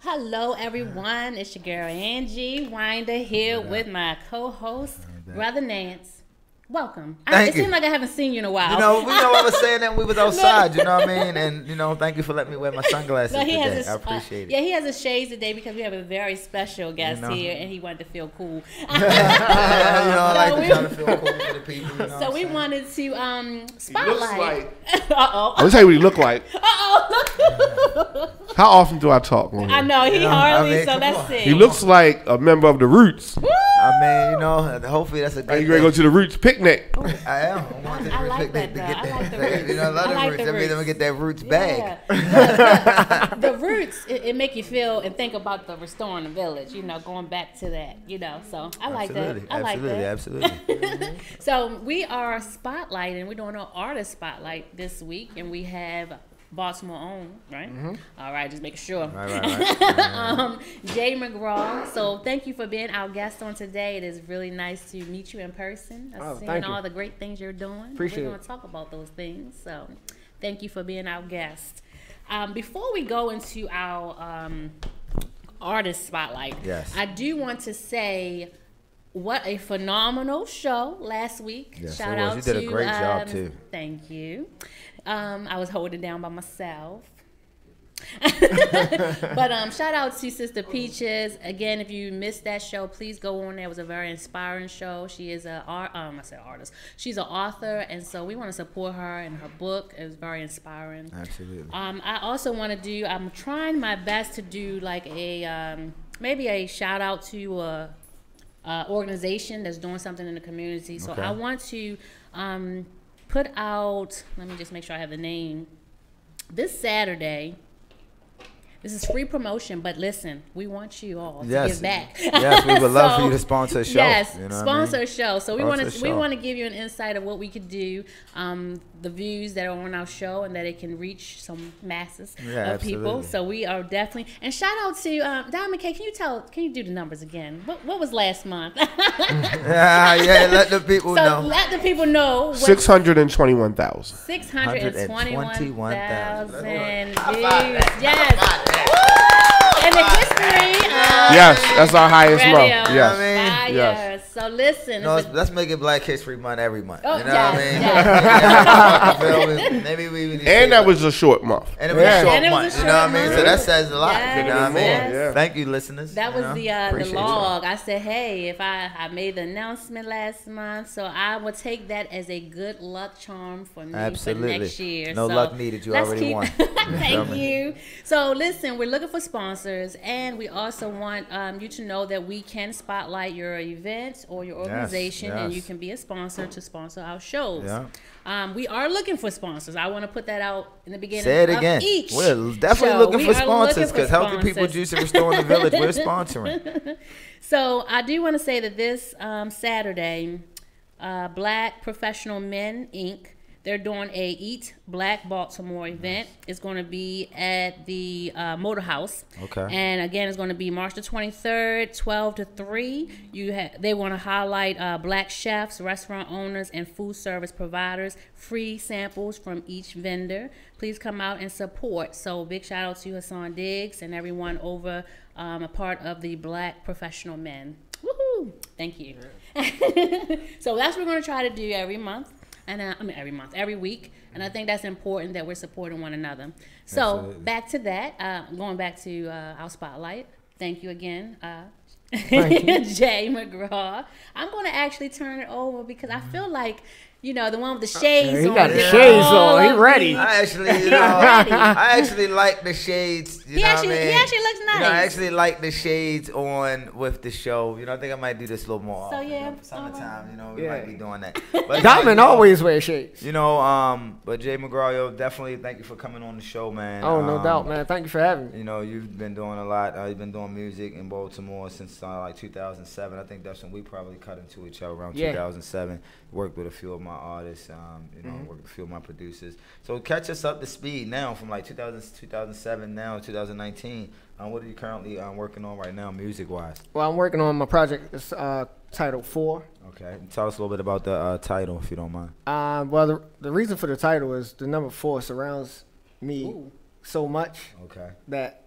Hello, everyone. It's your girl Angie Winder here with my co-host, Brother Nance. Welcome. It seems like I haven't seen you in a while. You know, I was saying that when we was outside, you know what I mean? And, you know, thank you for letting me wear my sunglasses today. I appreciate it. Yeah, he has his shades today because we have a very special guest here, and he wanted to feel cool. I like to try to feel cool for the people. You know so we wanted to spotlight. Uh-oh. I'll tell you what he look like. Uh-oh. How often do I talk on here? I know, he hardly, so let's see. He looks like a member of the Roots. Woo! I mean, you know, hopefully that's a good Are you ready to go to the Roots picnic? I am. I like that, though. I like the Roots. You know, I love the Roots. That means I'm going to get that Roots bag. The Roots, it make you feel and think about the restoring the village, you know, going back to that, you know. So I like that. I like that. Absolutely. So we are spotlighting. We're doing an artist spotlight this week, and we have Baltimore own, right? Mm-hmm. All right, just making sure. Right. Jay McGraw. So thank you for being our guest on today. It is really nice to meet you in person. Seeing all the great things you're doing. Appreciate We're going to talk about those things. So thank you for being our guest. Before we go into our artist spotlight, yes, I do want to say what a phenomenal show last week. Yes, Shout out you to did a great job too. Thank you. I was holding down by myself. But shout out to Sister Peaches. Again, if you missed that show, please go on there. It was a very inspiring show. She is artist. She's an author, and so we want to support her and her book. It was very inspiring. Absolutely. I also want to do, I'm trying my best to do like a, maybe a shout out to a organization that's doing something in the community. So I want to put out, let me just make sure I have the name. This Saturday, this is free promotion, but listen, we want you all to give back. Yes, we would love for you to sponsor a show. Yes, you know sponsor a show. So we want to give you an insight of what we could do, the views that are on our show, and that it can reach some masses of people. So we are definitely, and shout out to Diamond K. Can you do the numbers again? What was last month? Let the people know. Let the people know. 621,000. 621,000 views. Yes. In the history. Yes, that's our highest month. Yes. Yes. So listen. Let's make it Black History Month every month. Oh, you know what I mean? Maybe we and that was a short month. And it was a short month. You know what I mean? So that says a lot. Yes. You know what I mean? Yes. Thank you, listeners. That was the log. I said, hey, if I made the announcement last month, so I will take that as a good luck charm for me for next year. No luck needed. You already won. Thank you. So listen, we're looking for sponsors, and we also want you to know that we can spotlight your event or your organization, and you can be a sponsor to sponsor our shows. We are looking for sponsors. I want to put that out in the beginning. Say it again. We're definitely looking for sponsors, because Healthy People Juice and Restoring the Village, we're sponsoring. So I do want to say that this Saturday, Black Professional Men Inc., they're doing a Eat Black Baltimore event. It's going to be at the Motor House. Okay. And again, it's going to be March the 23rd, 12 to 3. They want to highlight Black chefs, restaurant owners, and food service providers. Free samples from each vendor. Please come out and support. So big shout out to Hassan Diggs and everyone over a part of the Black Professional Men. Woohoo! Thank you. So that's what we're going to try to do every month. And every week, and I think that's important that we're supporting one another. So back to that, going back to our spotlight. Thank you again, Jay McGraw. I'm going to actually turn it over because I feel like, you know, the one with the shades on. He got the shades on. He ready. I actually like the shades. He actually looks nice. I actually like the shades on with the show. You know, I think I might do this a little more. So yeah, summertime. You know, we might be doing that. But Diamond always wears shades. You know, but Jay McGraw, yo, definitely thank you for coming on the show, man. Oh, no doubt, man. Thank you for having me. You know, you've been doing a lot. You've been doing music in Baltimore since like 2007. I think that's when we probably cut into each other around 2007. Worked with a few of my artists, worked with a few of my producers. So catch us up to speed now from like 2007 now to 2019. What are you currently working on right now, music-wise? Well, I'm working on my project. It's titled 4. Okay. Tell us a little bit about the title, if you don't mind. Well, the reason for the title is the number 4 surrounds me so much that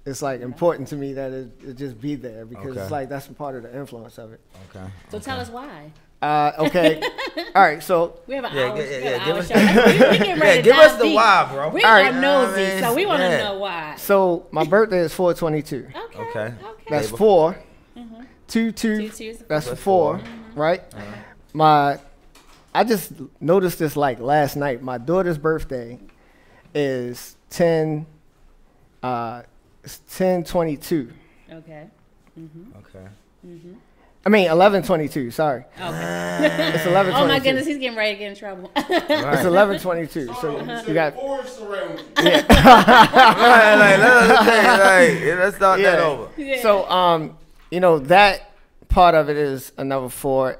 it's like important to me that it just be there because it's like that's a part of the influence of it. Okay. So tell us why. Okay. All right. So We have an Yeah, hour. yeah, Give give us- give us the why, bro. We All are right. nosy, so we want to Yeah. know why. so my birthday is 4/22. Okay. That's Label. 4. Mm-hmm. 2 Two 2. twos. That's That's 4, four. right? I just noticed this like last night. My daughter's birthday is 10/22. Okay. Okay. I mean 11/22. Sorry, Okay. it's 11/22. Oh my goodness, he's getting ready to get in trouble. It's 11/22. So you got Let's start that Yeah. over. Yeah. So you know that part of it is another 4.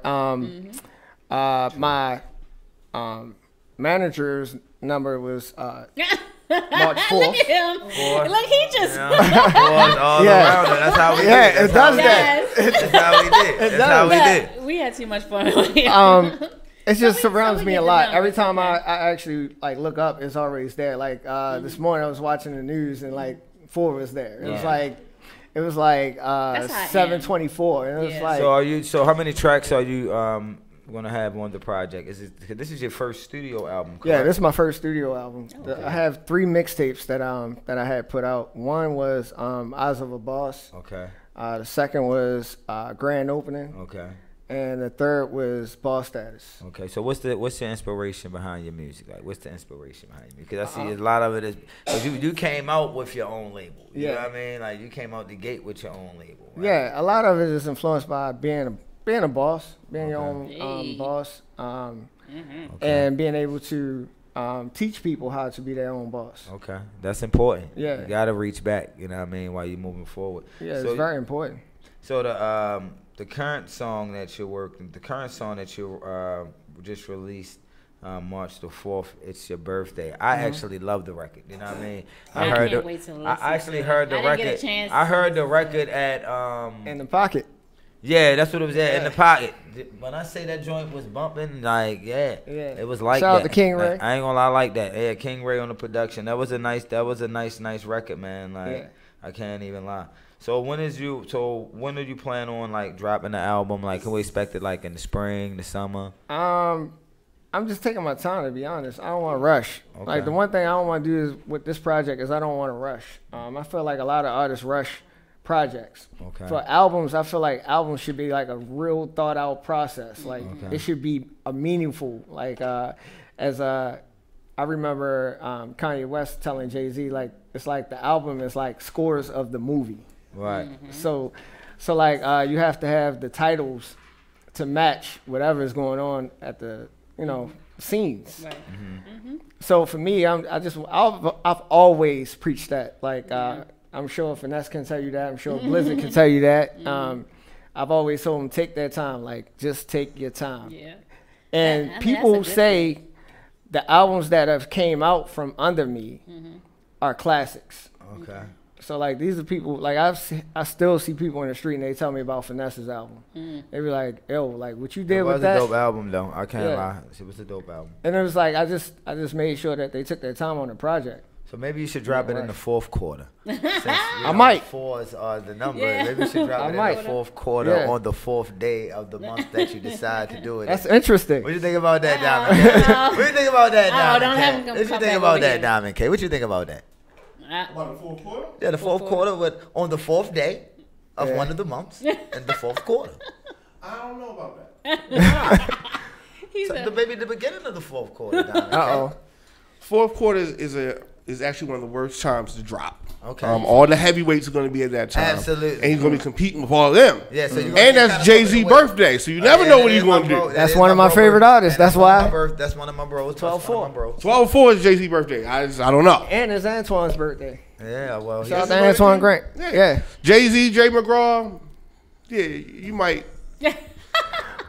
My manager's number was March 4th. Look at him. Four. Look, he just. All Yeah. around it. That's how we Yeah, did. it does that. Yes. That's how we did. That's how we did. We had too much fun. It just surrounds we me get a the lot. Every numbers, time okay. I actually like look up, it's always there. Like this morning, I was watching the news and like 4 was there. It was like That's how I am. 7:24, and it was Yeah. like So how many tracks are you gonna have on the project? This is your first studio album? yeah, correct? this is my first studio album. I have 3 mixtapes that I had put out. One was Eyes of a Boss. Okay. The second was Grand Opening, Okay. and the third was Boss Status. Okay. So what's the inspiration behind your music? Like, what's the inspiration behind you? Because I see a lot of it is because you came out with your own label. You know what I mean? Like you came out the gate with your own label. Right? Yeah, a lot of it is influenced by being a boss, being your own Hey. boss, and being able to teach people how to be their own boss. Okay, that's important. Yeah. You gotta reach back. You know what I mean? While you're moving forward. Yeah, So it's very important. So the current song that you're working, the current song that you just released March the 4th, it's your birthday. I actually love the record. You know what I mean? I heard can't the, wait to listen I actually to it. heard the I didn't record. get a chance I to heard the record at In the pocket. yeah, that's what it was at in Yeah. the pocket. When I say that joint was bumping, like Yeah. it was like Shout out that. to King Ray. I ain't gonna lie, I like that. Yeah, King Ray on the production. That was a nice record, man. Like Yeah. I can't even lie. So when do you plan on like dropping the album? Like can we expect it like in the spring, the summer? I'm just taking my time, to be honest. I don't want to rush. Okay. Like the one thing I don't want to do is with this project is I don't want to rush. I feel like a lot of artists rush projects. Okay. For albums, I feel like albums should be like a real thought out process. Like Okay. it should be a meaningful. Like I remember Kanye West telling Jay-Z like it's like the album is like scores of the movie. Right. So like you have to have the titles to match whatever is going on at the scenes. Right. So for me, I've always preached that. Like I'm sure Finesse can tell you that. I'm sure Blizzard can tell you that. I've always told them take their time. Like just take your time. Yeah. And I mean, people that's a good say the albums that have came out from under me are classics. Okay. So like these are people like I still see people in the street and they tell me about Finesse's album. They be like, "Yo, like what you did It with was that?" a dope album though. I can't Yeah. lie. It was a dope album. And it was like I just made sure that they took their time on the project. So maybe you should drop it in the fourth quarter. Since, I might. 4 is the number. Yeah. Maybe you should drop I it in might. the fourth quarter Yeah. on the 4th day of the month that you decide to do it. That's in. interesting. What you think about that, Diamond K? What you think about that, Diamond don't K? have him come What you back think about over that, here. Diamond K? What you think about that? About the fourth quarter? Yeah, the fourth quarter, but on the 4th day of Yeah. one of the months in the 4th quarter. I don't know about that. He's So a, maybe the beginning of the 4th quarter, Diamond K. Uh-oh. Fourth quarter is actually one of the worst times to drop. Okay. All the heavyweights are going to be at that time. Absolutely. And he's going to be competing with all of them. Yeah, so you're gonna And get that's kinda Jay-Z fucking away. birthday, so you never know what he's going to do. That's one of my favorite artists. That's why. That's one of my bros. 12/4. 12/4 is Jay-Z birthday. I don't know. And it's Antoine's birthday. Yeah, well, Shout out he's- to Antoine Grant. Yeah. Yeah. Jay-Z, Jay McGraw, yeah, you might.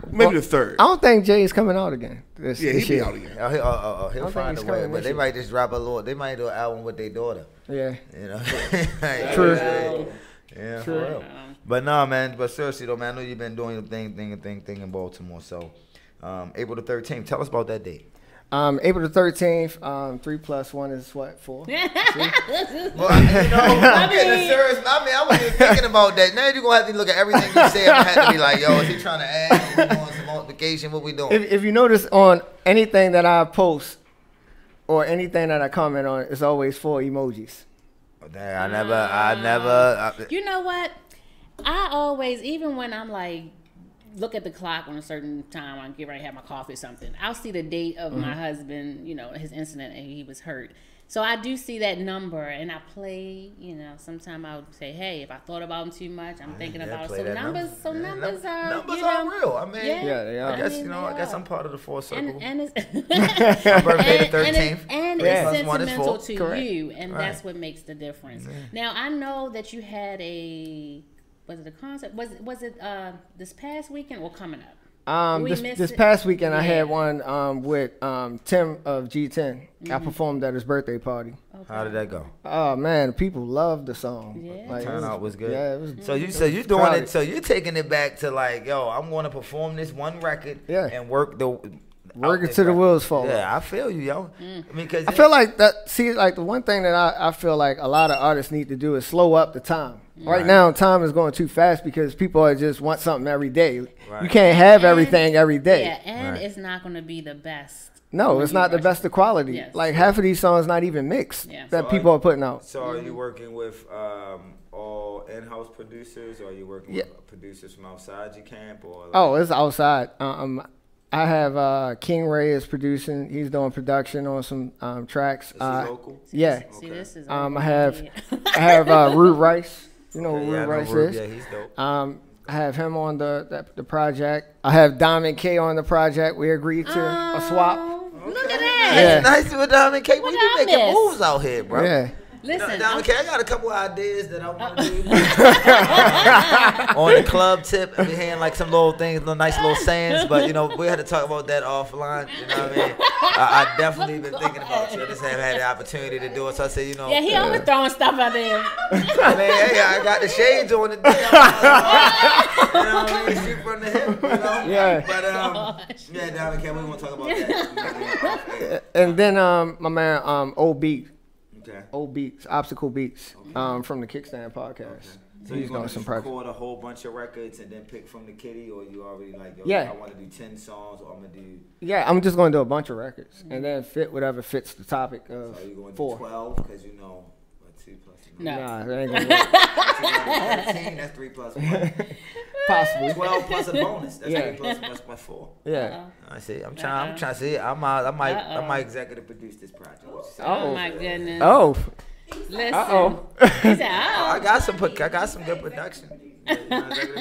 Maybe the third. I don't think Jay's coming out again this Yeah, this he'll be year. out again. He'll think find a he's way, coming but this they year. might just drop a little. They might do an album with their daughter. Yeah. You know. True. Yeah, True. for real. But no, man. But seriously though, man, I know you've been doing your thing in Baltimore. So, April the 13th. Tell us about that date. April the 13th. 3 + 1 is what? 4. Well, I'm getting serious. I wasn't even thinking about that. Now you're gonna have to look at everything you say. I'm gonna have to be like, yo, is he trying to add? Are we doing some multiplication? What we doing? If you notice on anything that I post or anything that I comment on, it's always 4 emojis. Oh, dang, I never. You know what? I always, even when I'm like, look at the clock on a certain time, I get ready to have my coffee or something, I'll see the date of my husband, his incident, and he was hurt. So I do see that number, and I play, sometimes I would say, hey, if I thought about him too much, I'm thinking about it. So numbers are numbers are real. I mean, yeah, they are. I guess I'm part of the 4 circle. And it's my birthday the 13th. And it's sentimental to Correct. you, and that's what makes the difference. Now, I know that you had was it a concert? Was it this past weekend or coming up? This past weekend I had one with Tim of G10. I performed at his birthday party. Okay. How did that go? Oh man, people loved the song. Yeah. Like, turnout was good. Yeah, it was. So you're doing it. So you're taking it back to like, yo, I'm going to perform this one record and work it to the wheels fall. Yeah, I feel you, yo. I mean, cause I feel like that. See, like the one thing that I feel like a lot of artists need to do is slow up the time. Right now, time is going too fast because people just want something every day. Right. You can't have everything every day. Yeah, and it's not going to be the best. No, it's not the best of quality. Yes. Like half of these songs not even mixed that people are putting out. So are you working with all in-house producers, or are you working with producers from outside your camp? Or like? It's outside. I have King Ray is producing. He's doing production on some tracks. Is he local? Yeah. See, this is I have Root Rice. You know who Root Rice is? Yeah, he's dope. I have him on the project. I have Diamond K on the project. We agreed to a swap. Look at that. Yeah. Nice with Diamond K. We be making moves out here, bro. Yeah. Listen, Diamond K, I got a couple ideas that I want to do on the club tip. I've been hearing like some little things, nice little sayings, but we had to talk about that offline. You know what I mean? I definitely been thinking about you. I just haven't had the opportunity to do it, so I said, Yeah, he always throwing stuff out there. I mean, hey, I got the shades on today. Shoot from the hip, Yeah. But yeah, Diamond K, we want to talk about that. And then my man Old Beat. Okay. Old Beats, Obstacle Beats, from the Kickstand podcast. Okay. So he's going to record a whole bunch of records and then pick from the kitty, or you already like, I want to do 10 songs, or I'm going to do... Yeah, I'm just going to do a bunch of records and then fit whatever fits the topic of So are you going to 4. do 12? Because 2 plus 2. No. Nah, that ain't going to work. 13, that's 3 plus 1. Possibly. 12 plus a bonus. That's 3 plus 4. Yeah. I see. I'm trying to see. I might executive produce this project. Oh my goodness. Oh. Listen. He said, I got some good production.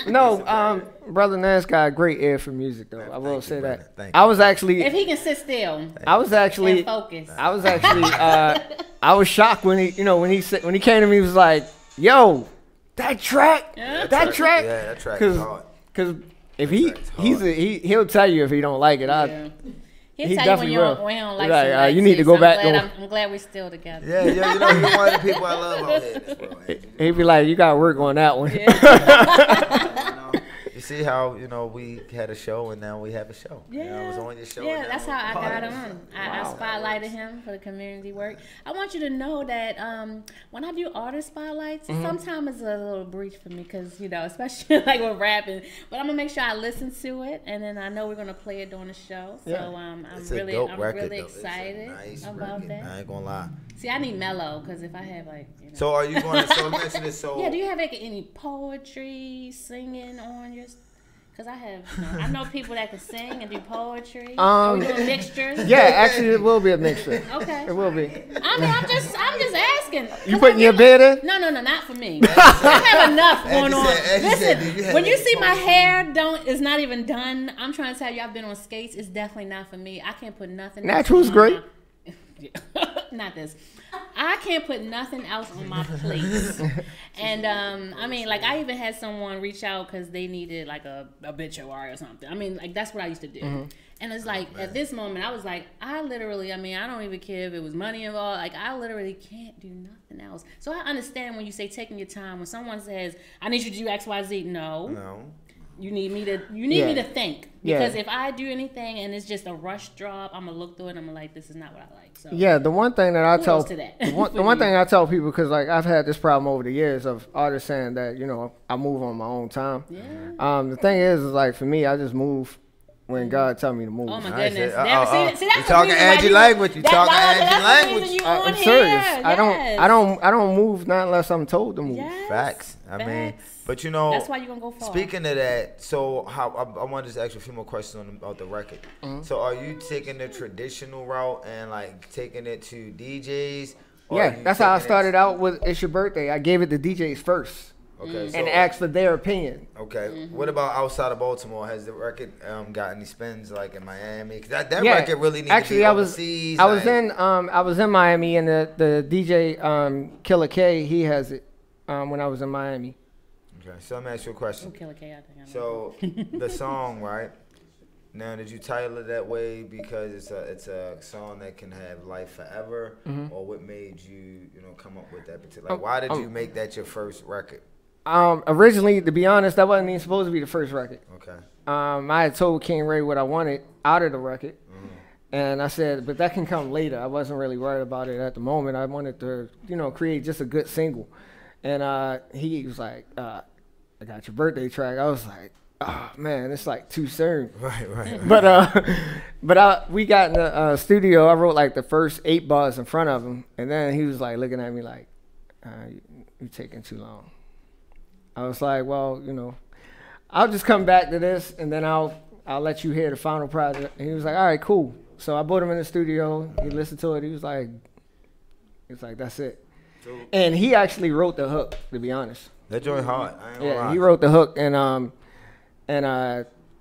No, Brother Nance got a great ear for music, though. I will say that. Thank I was actually. if he can sit still. I was actually. And focus. I was actually. I was shocked when he came to me. He was like, "Yo, that track. Yeah, that track is hard. Because if he'll tell you if he don't like it. He'll tell you when you don't like like, it. you need to go back. I'm glad we're still together. Yeah, you're one of the people I love out here. He'd be like, you got to work on that one. Yeah. You see how we had a show and now we have a show. Yeah, I was on your show. Yeah, that's how I got on. I spotlighted him for the community work. I want you to know that when I do artist spotlights, sometimes it's a little breach for me because especially like with rapping. But I'm gonna make sure I listen to it, and then I know we're gonna play it during the show. So I'm really excited about that. I ain't gonna lie. See, I need mellow because if I have like. So are you going to mention this? So yeah, do you have any poetry, singing on your? Because I know people that can sing and do poetry. Are we doing mixtures? Yeah, actually, it will be a mixture. Okay, it will be. I mean, I'm just asking. You putting your bid in? No, not for me. I have enough going on. Listen, when you see my hair is not even done, I'm trying to tell you, I've been on skates. It's definitely not for me. I can't put nothing. Natural's great. Not this. I can't put nothing else on my plate. And I mean, like I even had someone reach out because they needed like a obituary or something. I mean, like that's what I used to do. And it's like at this moment, I was like, I don't even care if it was money involved. Like I literally can't do nothing else. So I understand when you say taking your time. When someone says, I need you to do X, Y, Z. No. You need me to think, because if I do anything and it's just a rush drop, I'm gonna look through it and I'm like, this is not what I like. So the one thing that I tell to that. the one thing I tell people, because like I've had this problem over the years of artists saying that I move on my own time. Yeah. The thing is like for me, I just move when God tell me to move. Oh my goodness! See, that's talking Angie language. You talking Angie language. I'm serious. Yes. I don't move not unless I'm told to move. Yes. Facts. I mean, but that's why you're gonna go far. Speaking of that, so how I want to just ask you a few more questions about the record. Mm-hmm. So are you taking the traditional route and like taking it to DJs? Yeah, that's how I started out with It's Your Birthday. I gave it to DJs first. Okay. And asked for their opinion. Okay. Mm-hmm. What about outside of Baltimore? Has the record got any spins like in Miami? Because that record really needs to be overseas. I was in Miami, and the DJ Killer K, he has it when I was in Miami. Okay. So let me ask you a question. Killer K, I think I know. So the song, right? Now, did you title it that way because it's a song that can have life forever, or what made you come up with that particular? Like, why did you make that your first record? Originally, to be honest, that wasn't even supposed to be the first record. Okay. I had told King Ray what I wanted out of the record, and I said, but that can come later. I wasn't really worried about it at the moment. I wanted to, create just a good single, and he was like, "I got your birthday track." I was like, "Oh man, it's like too soon." Right. But we got in the studio. I wrote like the first 8 bars in front of him, and then he was like looking at me like, "You're taking too long." I was like, well, I'll just come back to this, and then I'll let you hear the final project. And he was like, all right, cool. So I brought him in the studio. He listened to it. He was like, that's it. And he actually wrote the hook, to be honest. That joint hard. I ain't gonna lie. He wrote the hook, and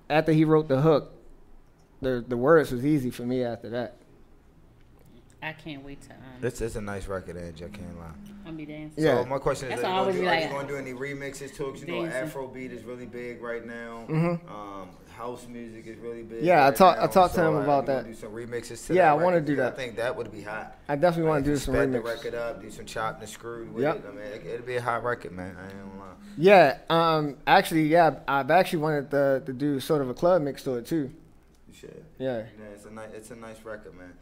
after he wrote the hook, the words was easy for me after that. I can't wait to. It's a nice record, Angie. I can't lie. I'll be dancing. Yeah. So my question is, are you like, going to do any remixes to it? You know, Afrobeat is really big right now. House music is really big. Yeah, right I talked to him about that. Do some remixes to yeah, that I want to do that. I think that would be hot. I definitely want to do some remixes. Sped the record up, do some chopped and screwed with it. I mean, it'll be a hot record, man. I ain't gonna lie. Yeah. Actually, I've actually wanted to do sort of a club mix to it too. You should. Yeah. It's a nice record, man.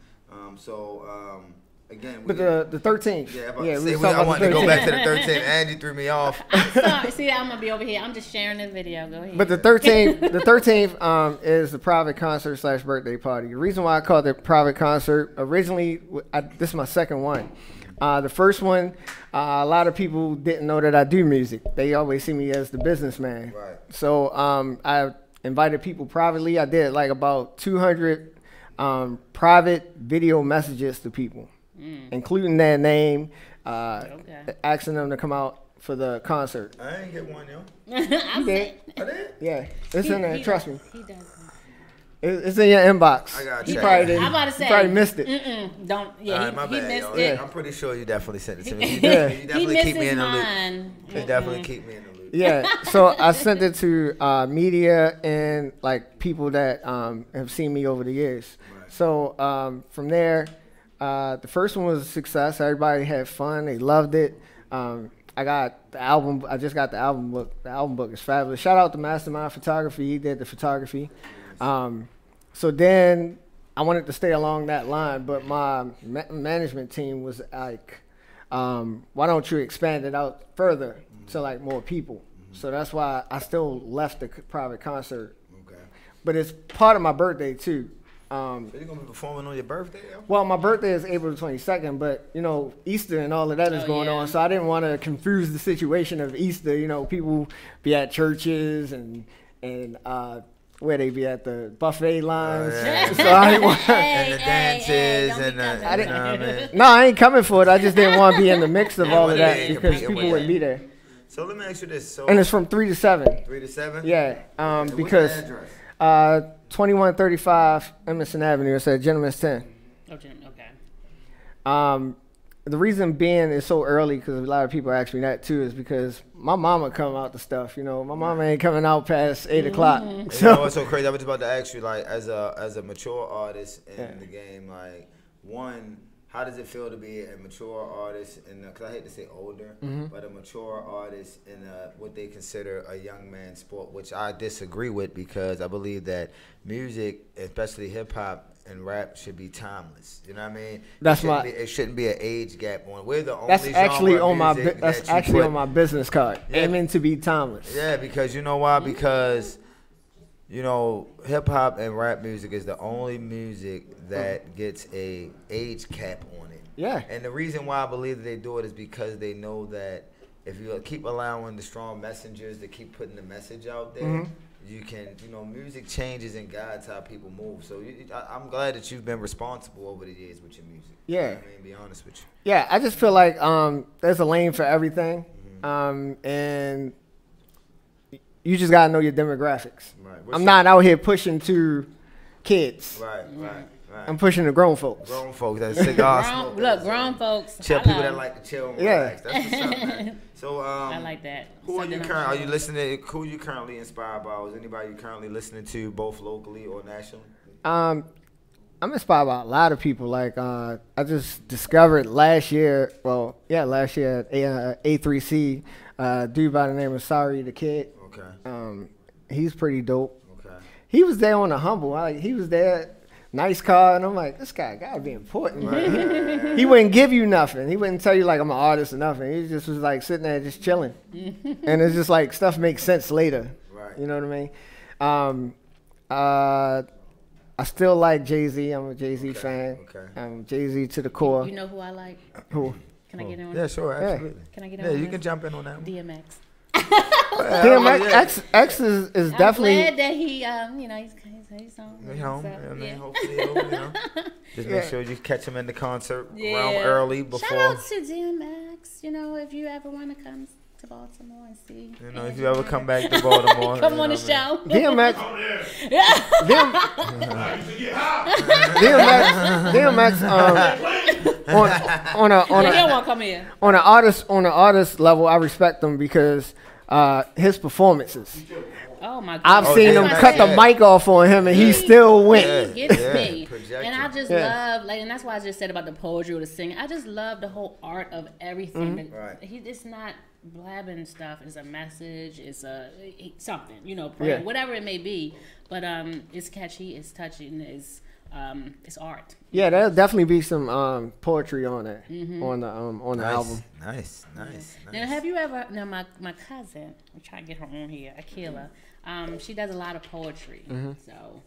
Again, but the 13th. Yeah, I want to go back to the 13th. Angie threw me off. I'm sorry. See, I'm gonna be over here. I'm just sharing this video. Go ahead. But the 13th is the private concert / birthday party. The reason why I called it private concert, originally, this is my second one. The first one, a lot of people didn't know that I do music. They always see me as the businessman. Right. So I invited people privately. I did like about 200 private video messages to people. Including their name, asking them to come out for the concert. I ain't get one, yo. You did? I did? Yeah, it's in there. Trust me. He does. It's in your inbox. I got you. You Probably didn't. I'm about to say. You probably missed it. Don't. Yeah, all right, my bad, missed it. it. I'm pretty sure you definitely sent it to me. You He definitely keep me in the mine. loop. You definitely keep me in the loop. Yeah, so I sent it to media and like people that have seen me over the years. Right. So from there. The first one was a success. Everybody had fun. They loved it. I got the album. I just got the album book. The album book is fabulous. Shout out to Mastermind Photography. He did the photography. So then I wanted to stay along that line, but my management team was like, why don't you expand it out further to like more people? So that's why I still left the private concert. Okay. But it's part of my birthday too. So you're going to be performing on your birthday, yo? Well, my birthday is April 22nd, but, Easter and all of that is going on, so I didn't want to confuse the situation of Easter. People be at churches and where they be at the buffet lines. So I didn't want and the dances No, I ain't coming for it. I just didn't want to be in the mix of all of that because people wouldn't be there. So let me ask you this. And it's from 3 to 7. 3 to 7? Yeah, because... What's the address? 2135 Emerson Avenue. It's at Gentleman's 10. Okay. The reason being is so early because a lot of people ask me that too is because my mama come out to stuff. My mama ain't coming out past 8 o'clock. So you know what's so crazy? I was about to ask you, like, as a mature artist in the game, like, how does it feel to be a mature artist, because I hate to say older, but a mature artist in what they consider a young man's sport, which I disagree with, because I believe that music, especially hip-hop and rap, should be timeless. You know what I mean? It shouldn't be an age gap on. We're the only that's actually on my on my business card. Yeah. Aiming to be timeless. Yeah, because you know why? Because hip hop and rap music is the only music that gets a age cap on it. Yeah. And the reason why I believe that they do it is because they know that if you keep allowing the strong messengers to keep putting the message out there, you can, music changes and guides how people move. So I'm glad that you've been responsible over the years with your music. Yeah. You know what I mean, be honest with you. Yeah, I just feel like there's a lane for everything, and you just gotta know your demographics. Right. I'm not out here pushing to kids. Right. I'm pushing to grown folks. Grown folks, that cigar smoke. Look, grown folks. People that like to chill and relax. That's what's up, man. So, I like that. Who are you currently inspired by? Is anybody you currently listening to, both locally or nationally? I'm inspired by a lot of people. Like I just discovered last year at A3C, a dude by the name of Sorry the Kid. Okay. He's pretty dope. Okay. He was there on the humble. He was there. Nice car, and I'm like, this guy gotta be important. Right? He wouldn't give you nothing. He wouldn't tell you like I'm an artist or nothing. He just was like sitting there just chilling. And it's just like stuff makes sense later. Right. You know what I mean? I still like Jay-Z. I'm a Jay-Z fan. Okay. Jay-Z to the core. You know who I like? Who? Can I get in on Yeah, sure, absolutely. Can I get in on on you can jump in on that one. DMX. DMX X is definitely. I'm glad that he he's home. He's home. So, yeah. Hopefully, just make sure you catch him in the concert around early before. Shout out to DMX. If you ever want to come to Baltimore and see. If you ever come back to Baltimore, come on the show. DMX. On an artist level, I respect him because his performances. Oh my God. I've seen him cut the mic off on him and he still went. He gets me. And I just love, and that's why I just said about the poetry or the singing. I just love the whole art of everything. It's not blabbing stuff. It's a message. It's something, whatever it may be. But it's catchy. It's touching. It's art. Yeah, there'll definitely be some poetry on it on the album. Nice. Now, have you ever? Now, my cousin, I'm trying to get her on here, Akila. She does a lot of poetry. So,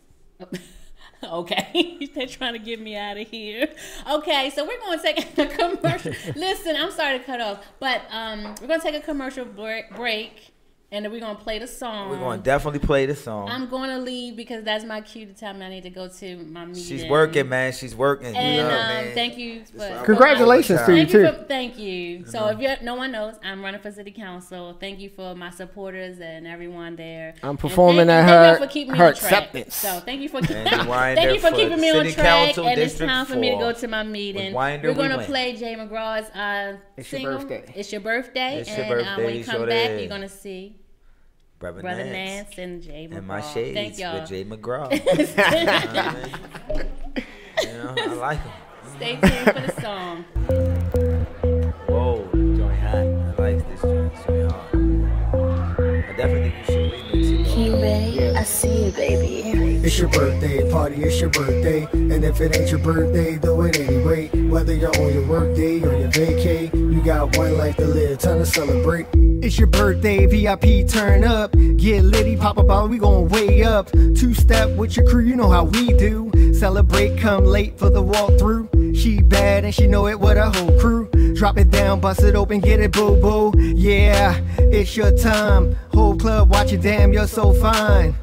okay, they're trying to get me out of here. Okay, so we're going to take a commercial. Listen, I'm sorry to cut off, but we're going to take a commercial break. And then we're going to play the song. We're going to definitely play the song. I'm going to leave because that's my cue to tell me I need to go to my meeting. She's working, man. She's working. And thank you. Congratulations to you, too. Thank you. So if no one knows, I'm running for city council. Thank you for my supporters and everyone there. I'm performing at her acceptance. So thank you for keeping me on track. And it's time for me to go to my meeting. We're going to play Jay McGraw's single. It's your birthday. And when you come back, you're going to see Brother Nance and Jay McGraw. And my shades Thank y'all. with Jay McGraw. I like him. Stay tuned for the song. Whoa, joint hot. I like this joint. It's really hard. I definitely think you should remix it. King I see you, baby. It's your birthday party, it's your birthday. And if it ain't your birthday, do it anyway. Whether you're on your work day or your vacay, you got one life to live, time to celebrate. It's your birthday, VIP turn up. Get litty, pop a bottle, we gon' way up. Two-step with your crew, you know how we do. Celebrate, come late for the walkthrough. She bad and she know it with her whole crew. Drop it down, bust it open, get it boo-boo. Yeah, it's your time. Whole club watching, damn, you're so fine.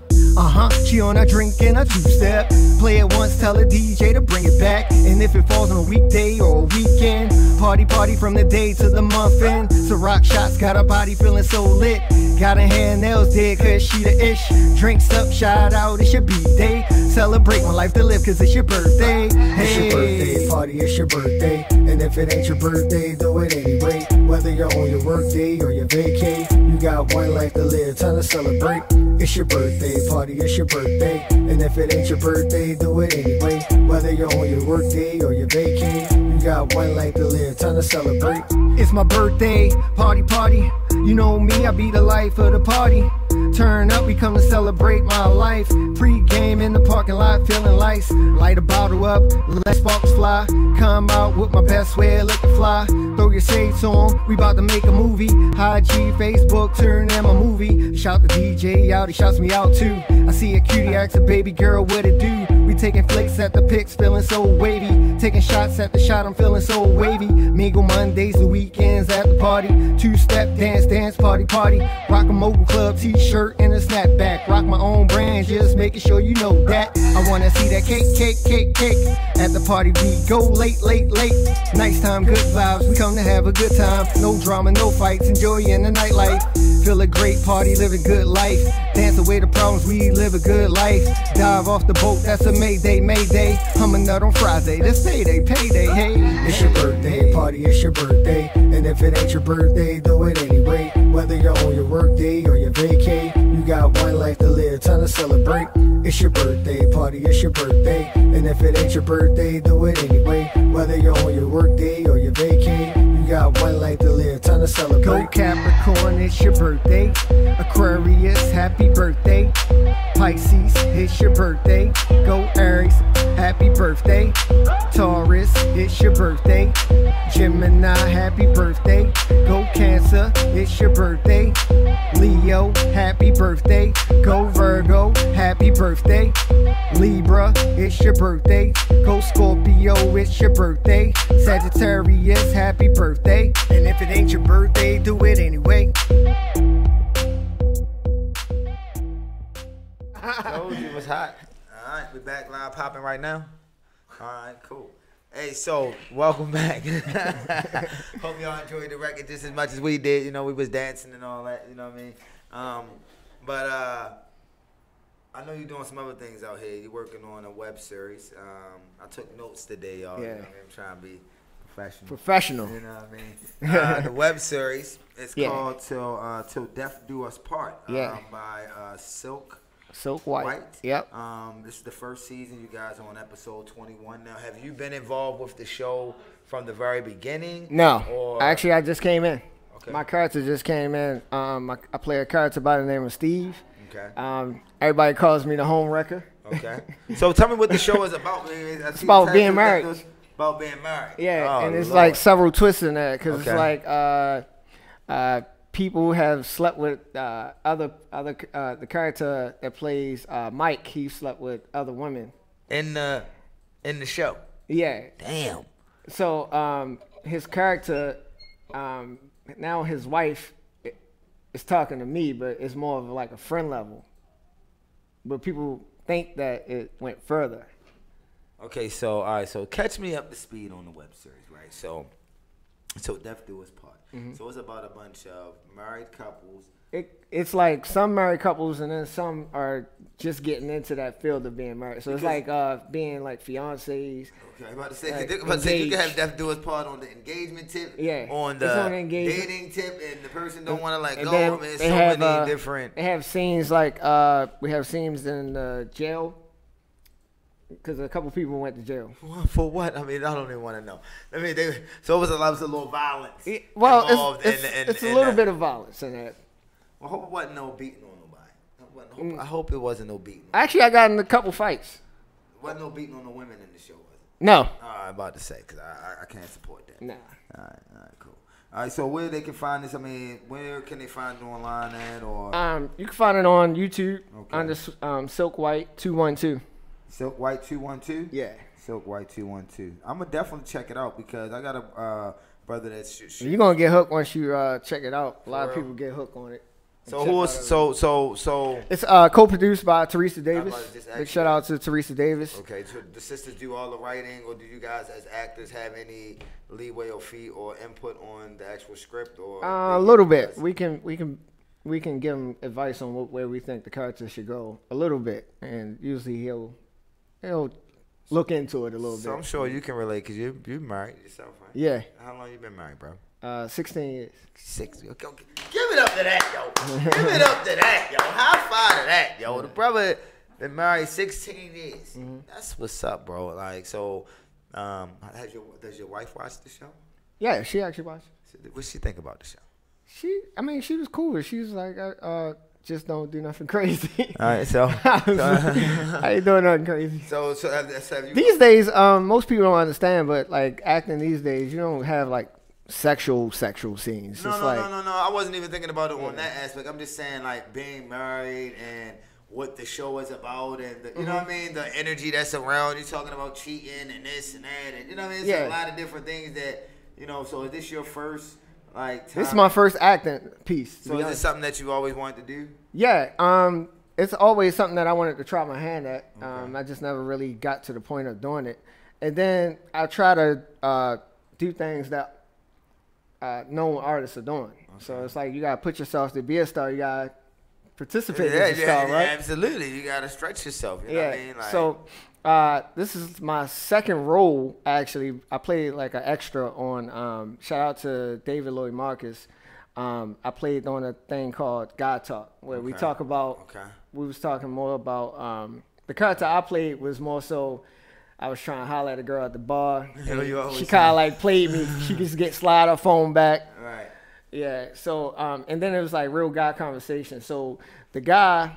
She on a drink and a two-step. Play it once, tell the DJ to bring it back. And if it falls on a weekday or a weekend, party from the day to the month end. So rock shots, got her body feeling so lit. Got her hair and nails did cause she the ish. Drinks up, shout out, it's your B-day. Celebrate my life to live, cause it's your birthday. Hey. It's your birthday party, it's your birthday. And if it ain't your birthday, do it anyway. Whether you're on your work day or your vacay, you got one life to live, time to celebrate. It's your birthday party, it's your birthday. And if it ain't your birthday, do it anyway. Whether you're on your work day or your vacay, you got one life to live, time to celebrate. It's my birthday, party, party. You know me, I be the life of the party. Turn up, we come to celebrate my life. Pre-game in the parking lot, feeling lights. Light a bottle up, let sparks fly. Come out with my best way, looking fly. Throw your shades on, we about to make a movie. IG, Facebook, turn in my movie. Shout the DJ out, he shouts me out too. I see a cutie, ask a baby girl what it do. We taking flicks at the pics, feeling so wavy. Taking shots at the shot, I'm feeling so wavy. Mingle Mondays, the weekends at the party. Two-step dance, dance, party, party. Rock a mobile club t-shirt and a snapback. Rock my own brand, just making sure you know that. I wanna see that cake, cake, cake, cake. At the party we go late, late, late. Nice time, good vibes, we come to have a good time. No drama, no fights, enjoying the nightlife. Feel a great party, live a good life. Dance away the problems, we live a good life. Dive off the boat, that's a Mayday, Mayday. I'm a nut on Friday, that's payday, payday, hey. It's your birthday party, it's your birthday. And if it ain't your birthday, do it anyway. Whether you're on your work day or your vacay, you got one life to live, time to celebrate. It's your birthday party, it's your birthday. And if it ain't your birthday, do it anyway. Whether you're on your work day or your vacay, you got one life to live, time to celebrate. Go Capricorn, it's your birthday. Aquarius, happy birthday. Pisces, it's your birthday. Go Aries, happy birthday. Taurus, it's your birthday. Gemini, happy birthday. Go Cancer, it's your birthday. Leo, happy birthday. Go Virgo, happy birthday. Libra, it's your birthday. Go Scorpio, it's your birthday. Sagittarius, happy birthday. And if it ain't your birthday, do it anyway. Told you it was hot. All right, we back live popping right now. All right, cool. Hey, so welcome back. Hope y'all enjoyed the record just as much as we did. You know, we was dancing and all that. You know what I mean? But I know you're doing some other things out here. You're working on a web series. I took notes today, y'all. Yeah. You know what I mean? I'm trying to be professional. Professional. You know what I mean? The web series is called Till Death Do Us Part. By Silk White. Yep. This is the first season. You guys are on episode 21 now. Have you been involved with the show from the very beginning? No. Or? Actually, I just came in. Okay. My character just came in. I play a character by the name of Steve. Okay. Everybody calls me the home wrecker. Okay. So tell me what the show is about. It's about being married. About being married. Yeah, oh, and it's Lord. like several twists in that because Okay. it's like people have slept with other the character that plays Mike. He slept with other women in the show. Yeah. Damn. So his character now his wife is talking to me, but it's more of like a friend level. But people think that it went further. Okay, so all right, so catch me up to speed on the web series, right? So Death Do Us Part. Mm-hmm. So it's about a bunch of married couples. It's like some married couples and then some are just getting into that field of being married. So it's like being like fiancés. Okay, I'm about to say, like you can have Death Do Us Part on the engagement tip, on the dating tip, and the person don't want to let go. I mean, so many different. They have scenes like we have scenes in jail. Because a couple people went to jail. For what? I mean, I don't even want to know. I mean, so it was a little violence. It's a little bit of violence in that. Well, I hope it wasn't no beating on nobody. I hope it wasn't no beating. Actually, I got in a couple fights. Wasn't no beating on the women in the show, was it? No. I'm about to say, because I can't support that. Nah. All right, cool. All right, so where they can find this? I mean, where can they find it online at? Or you can find it on YouTube under Silk White 212. Silk White 212? Yeah. Silk White 212. I'm going to definitely check it out because I got a brother that's... You're going to get hooked once you check it out. A lot of people get hooked on it. So who is... So... It's co-produced by Teresa Davis. Big shout out to Teresa Davis. Okay, so the sisters do all the writing, or do you guys as actors have any leeway or fee or input on the actual script? Or a little bit. We can give him advice on where we think the character should go. A little bit. And usually he'll look into it a little So bit. I'm sure you can relate because you married yourself, right? Yeah. How long you been married, bro? 16 years. 6. Okay. Give it up to that, yo. Give it up to that, yo. High five to that, yo. The brother been married 16 years. That's what's up, bro. Like, so, does your wife watch the show? Yeah, she actually watched. What she think about the show? She was cool. She was like, just don't do nothing crazy. All right, so I ain't doing nothing crazy. So have you These days, most people don't understand, but like acting these days, you don't have like sexual scenes. No, It's no, like, no. I wasn't even thinking about it on that aspect. I'm just saying like being married and what the show is about and the, you know what I mean, the energy that's around. You talking about cheating and this and that, and you know what I mean. It's a lot of different things that So is this your first like time? This is my first acting piece. So is this something that you always wanted to do? Yeah. It's always something that I wanted to try my hand at. I just never really got to the point of doing it. And then I try to do things that known artists are doing. So it's like you gotta put yourself to be a star. You gotta participate as a star, right? Absolutely. You gotta stretch yourself. You know what I mean? Like, so this is my second role. Actually, I played like an extra on. Shout out to David Lloyd Marcus. I played on a thing called God Talk, where we talk about. We was talking more about the character I played was more so. I was trying to holler at a girl at the bar. She kind of like played me. She just get slide her phone back. Right. Yeah. So and then it was like real guy conversation. So the guy,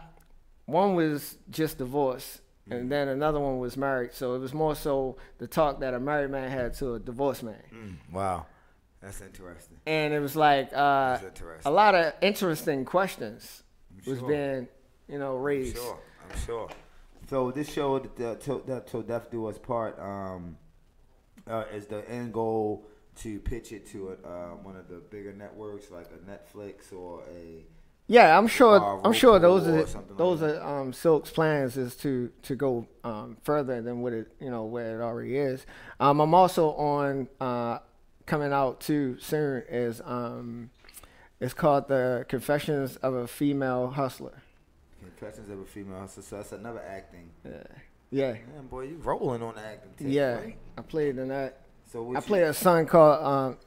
one was just divorced, and then another one was married. So it was more so the talk that a married man had to a divorced man. Wow, that's interesting. And it was like a lot of interesting questions was being raised. I'm sure. So this show, Till Death Do Us Part, is the end goal to pitch it to one of the bigger networks like a Netflix or a. Yeah, I'm sure those like are Silk's plans is to go further than what it where it already is. I'm also on coming out too soon is it's called The Confessions of a Female Hustler. Confessions of a Female Hustler. So that's another acting. Yeah. Man, boy, you rolling on the acting tip, yeah, right? I played in that. So I play a son called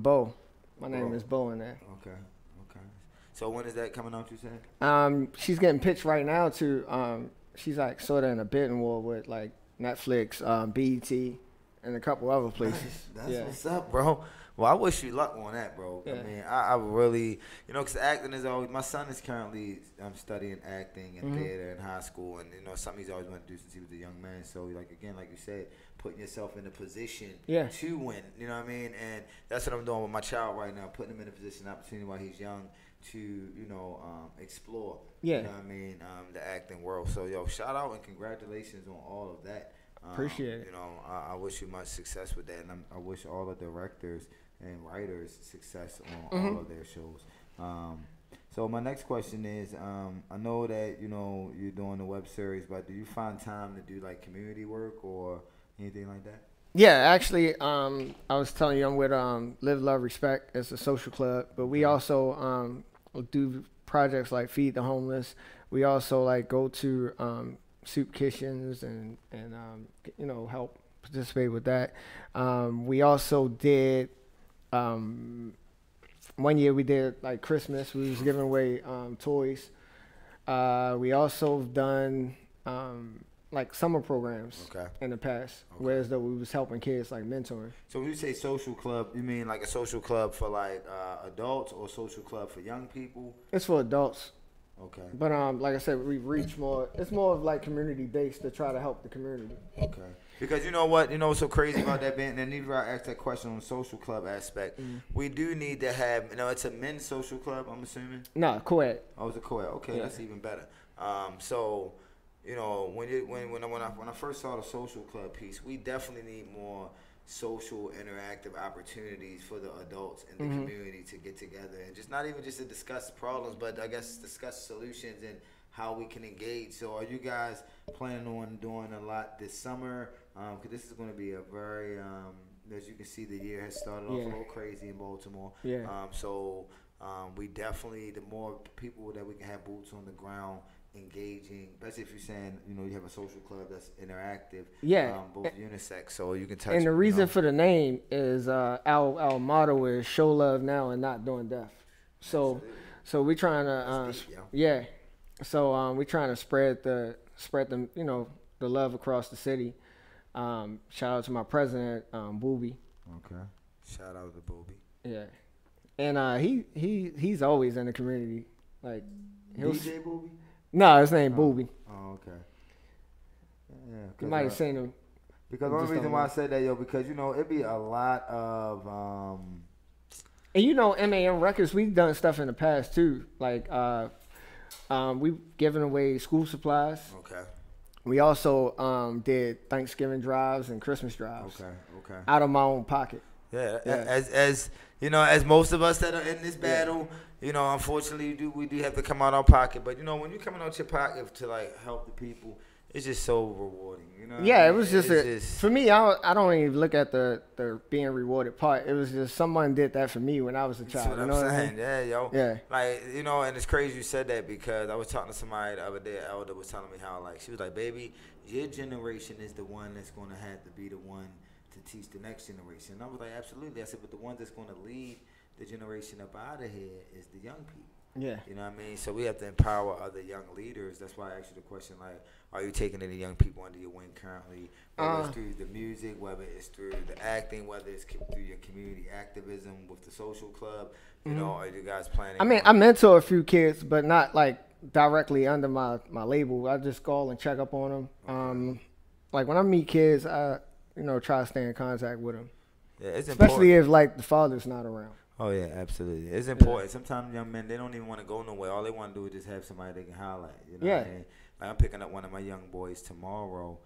Bo. My name is Bo in that. Okay. So when is that coming out? You said? She's getting pitched right now to. She's like sort of in a bidding war with like Netflix, BET, and a couple other places. That's what's up, bro. Well, I wish you luck on that, bro. Yeah. I mean, I really, because acting is always. My son is currently studying acting and theater in high school, and something he's always wanted to do since he was a young man. So, like you said, putting yourself in a position to win. You know what I mean? And that's what I'm doing with my child right now, putting him in a position, opportunity while he's young to explore. Yeah. You know what I mean? The acting world. So, shout out and congratulations on all of that. Appreciate it. I wish you much success with that, and I wish all the directors and writers success on all of their shows. So my next question is, I know that you're doing the web series, but do you find time to do like community work or anything like that? Yeah, actually, I was telling you I'm with Live, Love, Respect. It's a social club, but we also do projects like Feed the Homeless. We also like go to soup kitchens and help participate with that. We also did. 1 year we did like Christmas. We was giving away toys. We also done like summer programs in the past, whereas though we was helping kids like mentoring. So when you say social club, you mean like a social club for like adults or social club for young people? It's for adults. Okay. But like I said, we reach more. It's more of like community based to try to help the community. Okay. Because you know what? You know what's so crazy about that being, and even I asked that question on the social club aspect. We do need to have, it's a men's social club, I'm assuming? No, co-ed. Oh, it's a co-ed. Okay, that's even better. So, when I first saw the social club piece, we definitely need more social interactive opportunities for the adults in the community to get together and just not even just to discuss problems, but I guess discuss solutions and how we can engage. So are you guys planning on doing a lot this summer? Because this is going to be a very, as you can see, the year has started off a little crazy in Baltimore. So we definitely, the more people that we can have boots on the ground engaging, especially if you're saying, you know, you have a social club that's interactive. Yeah. Both unisex, so you can touch. And the reason know. for the name is our motto is show love now and not doing death. So we're trying to yeah. So we're trying to spread the you know, the love across the city. Shout out to my president, Booby. Okay. Shout out to Booby. Yeah. And he's always in the community. Like DJ Booby? No, his name Booby. Oh, okay. Yeah. You might have seen him. Because the only reason why I said that, yo, because, you know, it'd be a lot of and you know, MAM Records, we've done stuff in the past too. Like we've given away school supplies. Okay. We also did Thanksgiving drives and Christmas drives. Okay. Out of my own pocket. Yeah. As you know, as most of us that are in this battle, you know, unfortunately we do have to come out our pocket. But you know, when you're coming out your pocket to like help the people, it's just so rewarding. You know. Yeah, it was just for me. I don't even look at the being rewarded part. It was just someone did that for me when I was a child. That's what you know I'm saying. What I mean? Yeah, yo. Yeah. Like, you know, and it's crazy you said that because I was talking to somebody the other day. An elder was telling me how, like, she was like, baby, your generation is the one that's going to have to be the one to teach the next generation. And I was like, absolutely. I said, but the one that's going to lead the generation up out of here is the young people. Yeah. You know what I mean? So we have to empower other young leaders. That's why I asked you the question, like, are you taking any young people under your wing currently? Whether it's through the music, whether it's through the acting, whether it's through your community activism with the social club, you know, are you guys planning? I mean, I mentor a few kids, but not like directly under my label. I just call and check up on them. Like when I meet kids, I, you know, try to stay in contact with them. Yeah, it's especially important. if like the father's not around. Oh yeah, absolutely. It's important. Sometimes young men, they don't even want to go nowhere. All they want to do is just have somebody they can holler at. You know what I mean? Like I'm picking up one of my young boys tomorrow.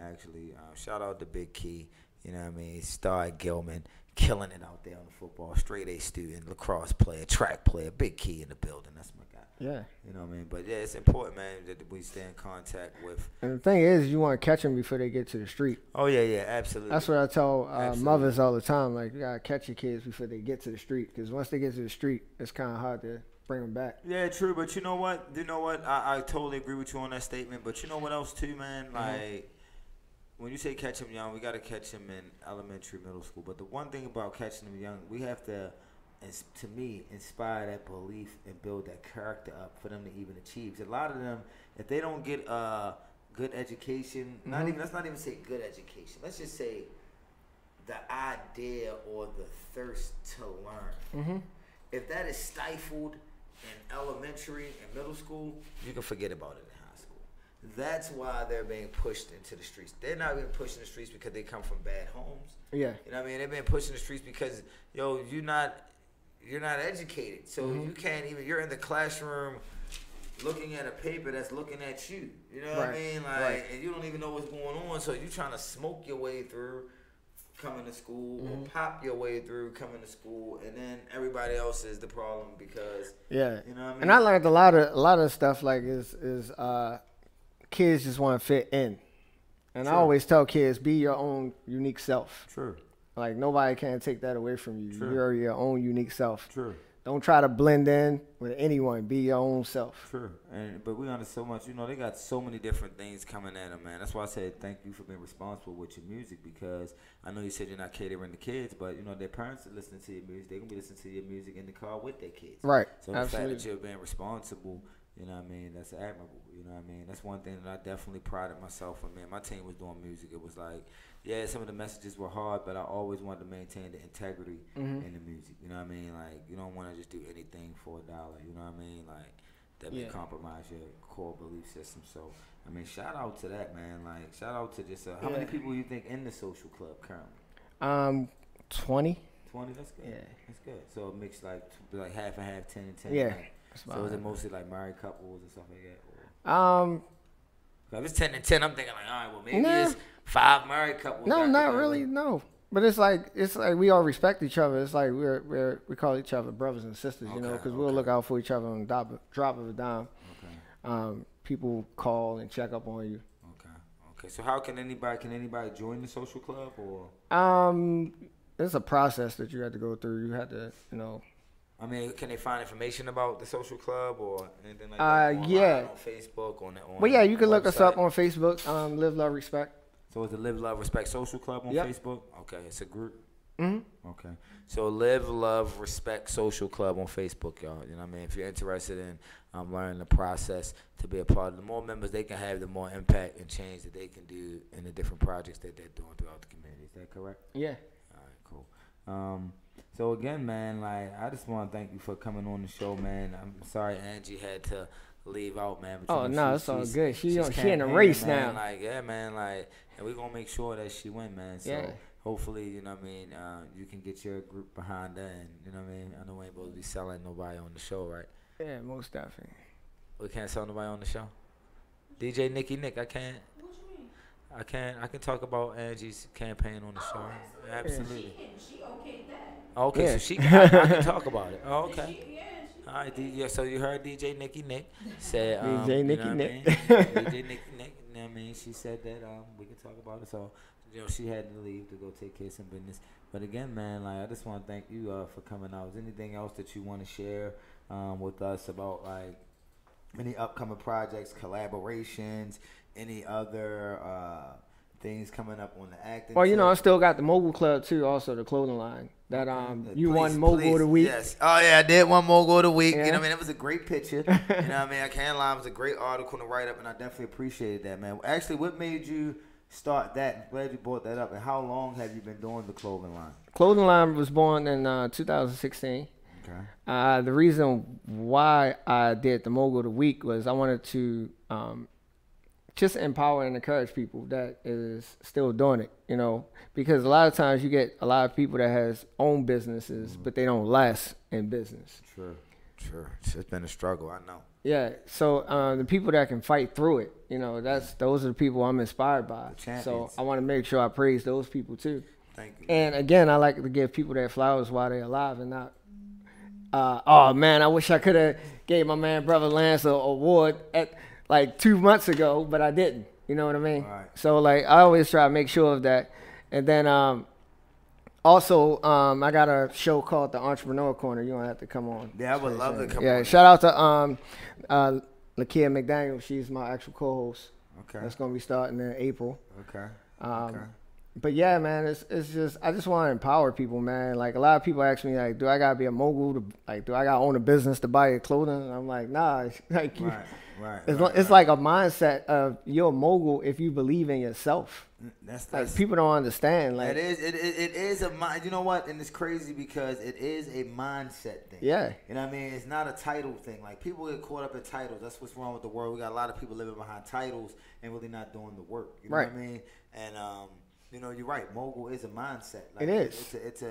Actually, shout out to Big Key. You know what I mean? Star Gilman, killing it out there on the football. Straight A student, lacrosse player, track player. Big Key in the building. That's my guy. Yeah. You know what I mean? But yeah, it's important, man, that we stay in contact with. And the thing is, you want to catch them before they get to the street. Oh yeah, absolutely. That's what I tell mothers all the time. Like, you gotta catch your kids before they get to the street, because once they get to the street, it's kind of hard to bring them back. Yeah, true. But you know what? I totally agree with you on that statement. But you know what else too, man? Like when you say catch them young, we gotta catch them in elementary, middle school. But the one thing about catching them young, we have to, to me, inspire that belief and build that character up for them to even achieve. A lot of them, if they don't get good education, let's not even say good education. Let's just say the idea or the thirst to learn. If that is stifled in elementary and middle school, you can forget about it in high school. That's why they're being pushed into the streets. They're not being pushed in the streets because they come from bad homes. Yeah. You know what I mean? They're being pushed in the streets because, yo, you're not educated. So you can't even, you're in the classroom looking at a paper that's looking at you. You know what I mean? Like, and you don't even know what's going on. So you're trying to smoke your way through coming to school or pop your way through coming to school, and then everybody else is the problem because you know what I mean? And I learned a lot of stuff like is kids just want to fit in. And I always tell kids, be your own unique self. True. Like, nobody can take that away from you. True. You're your own unique self. True. Don't try to blend in with anyone. Be your own self. True. But we understand so much. You know, they got so many different things coming at them, man. That's why I said thank you for being responsible with your music, because I know you said you're not catering to kids, but, you know, their parents are listening to your music. They're going to be listening to your music in the car with their kids. Right. So the fact that you're being responsible, you know what I mean, that's admirable. You know what I mean? That's one thing that I definitely prided myself on. Man, my team was doing music. It was like, yeah, some of the messages were hard, but I always wanted to maintain the integrity in the music. You know what I mean? Like, you don't want to just do anything for $1. You know what I mean? Like, that may compromise your core belief system. So, I mean, shout out to that, man. Like, shout out to just how many people you think in the social club currently? 20. 20. That's good. Yeah, that's good. So it makes like half and half, 10 and 10. Yeah. Like, so is it mostly like married couples and stuff like that? Or? If it's 10 and 10, I'm thinking like, all right, well, maybe it's 5 married couples. No, not really. No, but it's like we all respect each other. It's like we call each other brothers and sisters, you know, because we'll look out for each other on the drop of a dime. Okay. People call and check up on you. Okay. So how can anybody join the social club or? It's a process that you have to go through. You have to, I mean, can they find information about the social club or anything like that? Yeah. On Facebook, on Well, yeah, you can website? look us up on Facebook. Live, Love, Respect. So it's the Live, Love, Respect Social Club on Yep. Facebook? Okay, it's a group? Mm-hmm. Okay. So Live, Love, Respect Social Club on Facebook, y'all. You know what I mean? If you're interested in learning the process to be a part of, the more members they can have, the more impact and change that they can do in the different projects that they're doing throughout the community. Is that correct? Yeah. All right, cool. So again, man, like I just want to thank you for coming on the show, man. I'm sorry Angie had to leave out, man. But, Oh, no, it's all good. She in the campaigning, race man. now. Like, yeah, man, like, and we're gonna make sure that she win, man. So Yeah. hopefully, you know what I mean, you can get your group behind her, and you know what I mean. I know we ain't supposed to be selling nobody on the show, right? Yeah, most definitely. We can't sell nobody on the show. DJ Nicky Nick, I can't. What you mean? I can talk about Angie's campaign on the show. Absolutely. She okayed that. Okay, Yeah. so I can talk about it. Oh, okay. Yeah, All right, yeah. So you heard DJ Nicky Nick said, DJ you Nicky know what I Nick. mean? DJ Nicky Nick. You know what I mean? She said that we can talk about it. So she had to leave to go take care of some business. But again, man, like I just want to thank you for coming out. Is there anything else that you want to share with us about like any upcoming projects, collaborations, any other things coming up on the acting? Well, you know, I tip? still got the Mogul Club too, also the clothing line. That you Please, won Mogul of the Week. Yes. Oh yeah, I did one Mogul of the Week. Yeah. You know what I mean? It was a great picture. You know what I mean? I can't lie, it was a great article to write up, and I definitely appreciated that, man. Actually, what made you start that? I'm glad you brought that up. And how long have you been doing the clothing line? Clothing line was born in 2016. Okay. The reason why I did the Mogul of the Week was I wanted to just empower and encourage people that is still doing it, you know, because a lot of times you get a lot of people that has own businesses, but they don't last in business. Sure. It's been a struggle, I know. Yeah, so the people that can fight through it, you know, those are the people I'm inspired by. The champions. So I want to make sure I praise those people too. Thank you. And again, I like to give people their flowers while they're alive and not. Oh man, I wish I could have gave my man brother Lance an award at like 2 months ago, but I didn't. You know what I mean? Right. So like I always try to make sure of that. And then also I got a show called the Entrepreneur Corner. You don't have to come on. Yeah, I would love to come on. Yeah, shout out to Lakia McDaniel. She's my actual co-host. Okay. That's gonna be starting in April. Okay. But yeah, man, it's just I just want to empower people, man. Like a lot of people ask me, like, do I gotta be a mogul? Do I gotta own a business to buy your clothing? And I'm like, nah. Like, it's like a mindset of you're a mogul if you believe in yourself. That's Like people don't understand. Like it is a mind. You know what? And it's crazy because it is a mindset thing. Yeah. You know what I mean? It's not a title thing. Like people get caught up in titles. That's what's wrong with the world. We got a lot of people living behind titles and really not doing the work. You know what I mean? And you know, you're right. Mogul is a mindset. Like, it is. It's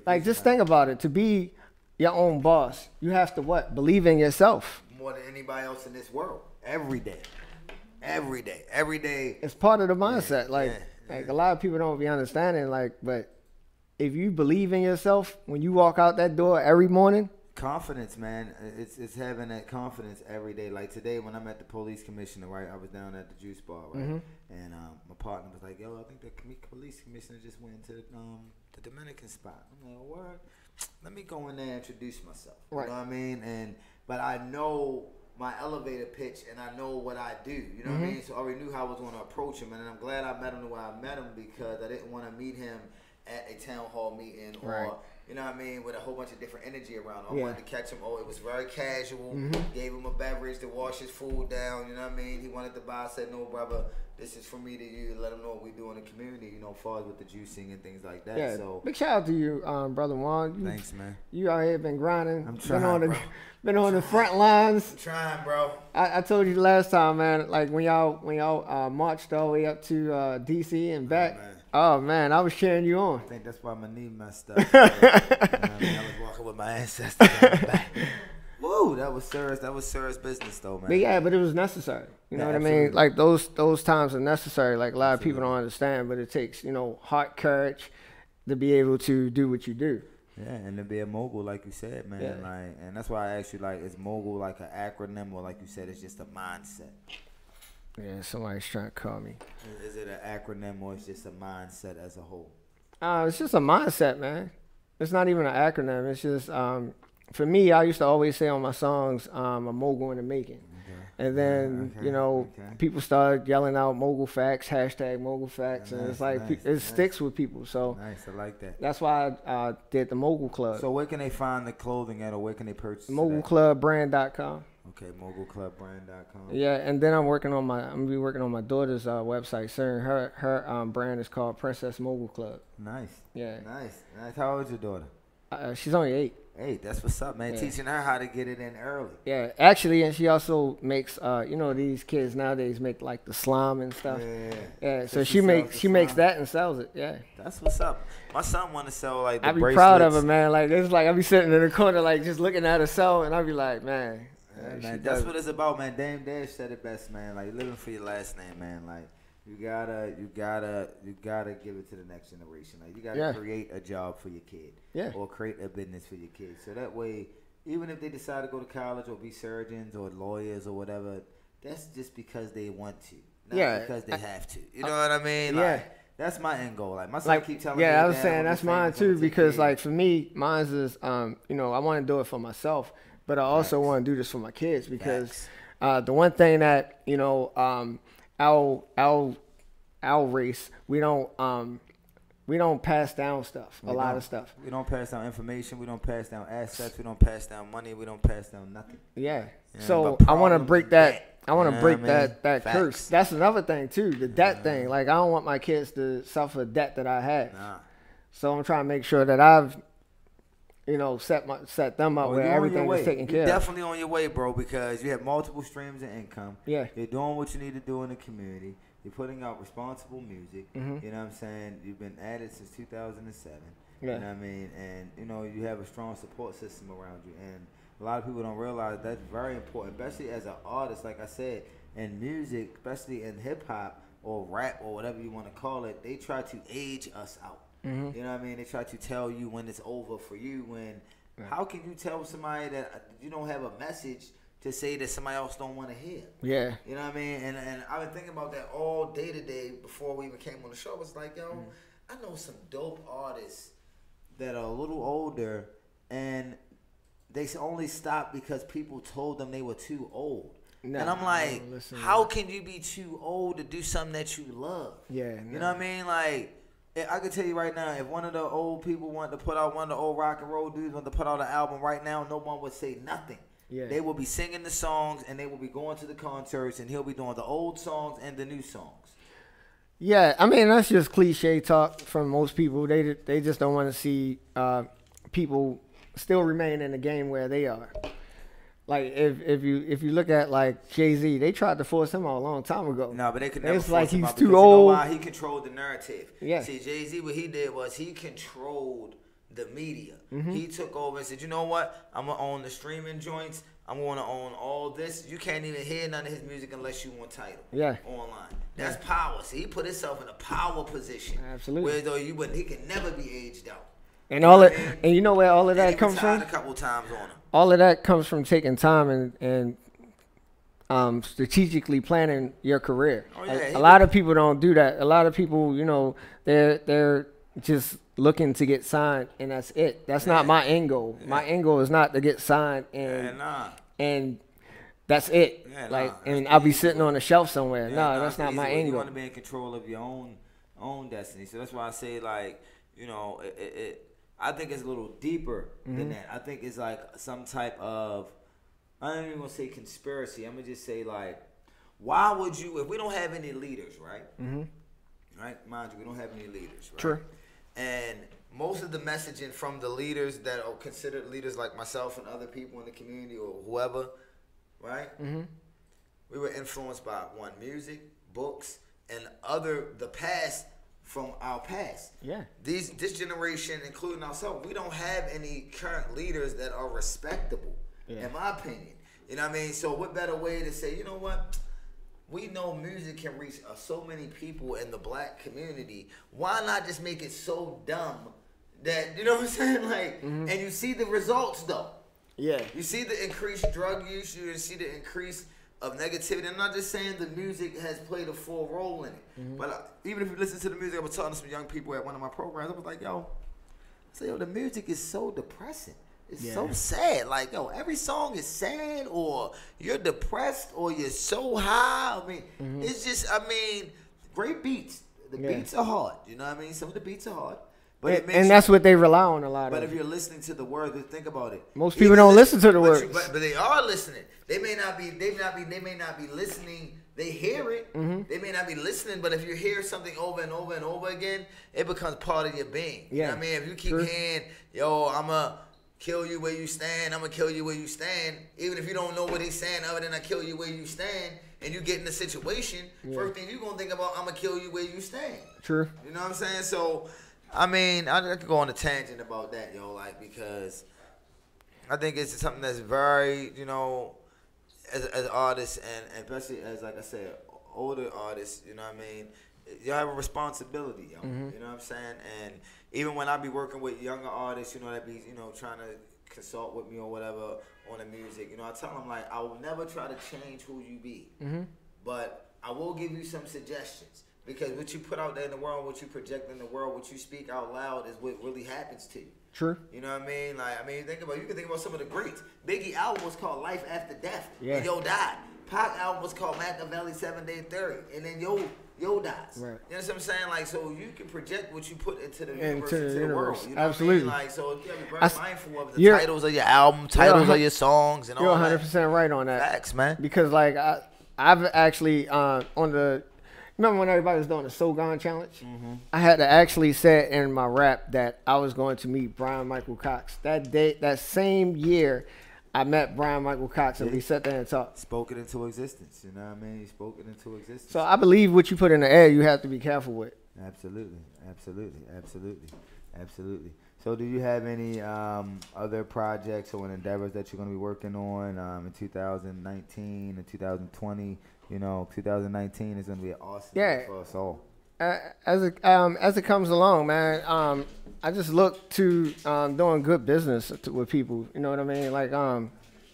like just think about it. To be your own boss, you have to what? Believe in yourself. More than anybody else in this world. Every day. It's part of the mindset. Like a lot of people don't be understanding. Like, but if you believe in yourself when you walk out that door every morning. Confidence, man. It's having that confidence every day. Like today when I'm at the police commissioner, right? I was down at the juice bar, right? Mm-hmm. And my partner was like, "Yo, I think the police commissioner just went to the Dominican spot." I'm like, "What? Let me go in there and introduce myself." Right. You know what I mean? But I know my elevator pitch and I know what I do. You know what I mean? So I already knew how I was going to approach him, and I'm glad I met him the way I met him because I didn't want to meet him at a town hall meeting or. You know what I mean? With a whole bunch of different energy around him. I wanted to catch him. Oh, it was very casual. Gave him a beverage to wash his food down. You know what I mean? He wanted to buy. I said, no, brother, this is from me to you. Let him know what we do in the community, you know, as far as with the juicing and things like that. Yeah, so big shout out to you, Brother Juan. Thanks, man. You out here been grinding. I'm trying, been on the front lines. I'm trying, bro. I told you last time, man, like when y'all marched all the way up to DC and back. Oh man, I was cheering you on. I think that's why my knee messed up. You know what I mean? I was walking with my ancestors on the back. Woo, that was serious business though, man. But it was necessary. You know what absolutely. I mean? Like those times are necessary. Like a lot of people don't understand, but it takes, you know, heart courage to be able to do what you do. Yeah, and to be a mogul, like you said, man. Yeah. Like, and that's why I asked you, like, is mogul like an acronym, or like you said, it's just a mindset? Yeah, somebody's trying to call me. Is it an acronym or it's just a mindset as a whole? It's just a mindset, man. It's not even an acronym. It's just for me. I used to always say on my songs, "A mogul in the making," and then people started yelling out "mogul facts," hashtag mogul facts, and it's like it sticks with people. So nice, I like that. That's why I did the Mogul Club. So where can they find the clothing at, or where can they purchase it? MogulClubBrand.com. Okay, MogulClubBrand.com. Yeah, and then I'm gonna be working on my daughter's website soon. Her brand is called Princess Mogul Club. Nice. Yeah. Nice. How old is your daughter? She's only 8. Hey, that's what's up, man. Yeah. Teaching her how to get it in early. Yeah, actually, and she also makes, these kids nowadays make like the slime and stuff. Yeah. So she makes that and sells it. Yeah. That's what's up. My son want to sell like the I be bracelets. proud of her, man. Like it's like I be sitting in the corner, like just looking at her sell, and I be like, man. Man, that's what it's about, man. Dame Dash said it best, man. Like living for your last name, man. Like you gotta give it to the next generation. Like you gotta create a job for your kid, or create a business for your kid. So that way, even if they decide to go to college or be surgeons or lawyers or whatever, that's just because they want to, not because they have to. You know what I mean? Like, that's my end goal. Like my son keep telling me. Yeah, I was saying that's mine too because like for me, mine's is I want to do it for myself. But I also want to do this for my kids because the one thing that our race we don't pass down stuff. A lot of stuff. We don't pass down information. We don't pass down assets. We don't pass down money. We don't pass down nothing. Yeah. So I want to break that. I want to break that curse. That's another thing too. The debt thing. Like I don't want my kids to suffer debt that I have. So I'm trying to make sure that I've set them up where everything is taken care of. You're definitely on your way, bro, because you have multiple streams of income. Yeah. You're doing what you need to do in the community. You're putting out responsible music. You know what I'm saying? You've been at it since 2007. You know what I mean? And, you have a strong support system around you. And a lot of people don't realize that's very important, especially as an artist, like I said, in music, especially in hip-hop or rap or whatever you want to call it, they try to age us out. You know what I mean? They try to tell you when it's over for you. How can you tell somebody that you don't have a message to say that somebody else don't want to hear? Yeah. You know what I mean? And I've been thinking about that all day today before we even came on the show. It's like, I know some dope artists that are a little older and they only stopped because people told them they were too old. And I'm like, how can you be too old to do something that you love? Yeah. You know what I mean? Like, I can tell you right now, if one of the old people wanted to put out, one of the old rock and roll dudes wanted to put out an album right now, no one would say nothing. Yeah. They will be singing the songs and they will be going to the concerts and he'll be doing the old songs and the new songs. Yeah, I mean, that's just cliche talk from most people. They just don't want to see people still remain in the game where they are. Like if you look at like Jay-Z, they tried to force him out a long time ago. No, but they could never it's force like him he's out too because old. You know why? He controlled the narrative. Yeah. See, Jay-Z, what he did was he controlled the media. He took over and said, you know what? I'm going to own the streaming joints. I'm going to own all this. You can't even hear none of his music unless you want title. Yeah. Online. That's power. See, he put himself in a power position. Absolutely. Where though he can never be aged out. And all it, and you know where all of that comes from? A couple times on him. All of that comes from taking time and strategically planning your career. Oh, yeah, a lot of people don't do that. A lot of people, they're just looking to get signed, and that's it. That's not my end goal. Yeah. My end goal is not to get signed and that's it. Yeah, and I'll be sitting on a shelf somewhere. Yeah, that's not my end goal. You want to be in control of your own destiny. So that's why I say, like, I think it's a little deeper than that. I think it's like some type of, I don't even want to say conspiracy. I'm going to just say, like, why would you, if we don't have any leaders, right? Right? Mind you, we don't have any leaders, right? True. And most of the messaging from the leaders that are considered leaders like myself and other people in the community or whoever, right? We were influenced by one, music, books, and the past from our past. Yeah. This generation, including ourselves, we don't have any current leaders that are respectable, in my opinion. You know what I mean? So what better way to say, you know what? We know music can reach so many people in the black community. Why not just make it so dumb that, you know what I'm saying? Like, and you see the results, though. Yeah. You see the increased drug use. You see the increase of negativity. I'm not just saying the music has played a full role in it. But even if you listen to the music, I was talking to some young people at one of my programs. I was like, yo, So yo, the music is so depressing. It's so sad. Like, yo, every song is sad, or you're depressed, or you're so high. I mean, it's just, I mean, great beats. The beats are hard. You know what I mean? Some of the beats are hard. But and that's what they rely on a lot But of. if you're listening to the words, think about it. Most people don't listen to the words. But they are listening. They may not be listening. They hear it. They may not be listening, but if you hear something over and over and over again, it becomes part of your being. You know what I mean? If you keep hearing, yo, I'ma kill you where you stand, I'ma kill you where you stand, even if you don't know what he's saying other than I kill you where you stand, and you get in the situation, first thing you're gonna think about, I'ma kill you where you stand. True. You know what I'm saying? So, I mean, I could go on a tangent about that, yo, like, because I think it's something that's very, you know, as artists and especially as, like I said, older artists, you know what I mean, you have a responsibility, yo. You know what I'm saying? And even when I be working with younger artists, you know, that be, you know, trying to consult with me or whatever on the music, you know, I tell them, like, I will never try to change who you be, but I will give you some suggestions. Because what you put out there in the world, what you project in the world, what you speak out loud is what really happens to you. True. You know what I mean? Like, I mean, you can think about some of the greats. Biggie album was called Life After Death, and Yo died. Pac album was called Machiavelli 7 Day Theory, and then Yo dies. Right. You know what I'm saying? Like, so you can project what you put into the universe, into the world. You know Absolutely. What I mean? Like, so you gotta be very mindful of the titles of your album, titles of your songs, and all that. You're 100% right on that. Facts, man. Because, like, I've actually, on the... Remember when everybody was doing the Sogan challenge? I had to actually say in my rap that I was going to meet Brian Michael Cox. That same year, I met Brian Michael Cox, and we sat there and talked. Spoke it into existence. You know what I mean? He spoke it into existence. So I believe what you put in the air, you have to be careful with. Absolutely. So do you have any other projects or endeavors that you're going to be working on in 2019 and 2020? You know, 2019 is going to be an awesome year for us all. As it comes along, man, I just look to doing good business with people. You know what I mean? Like,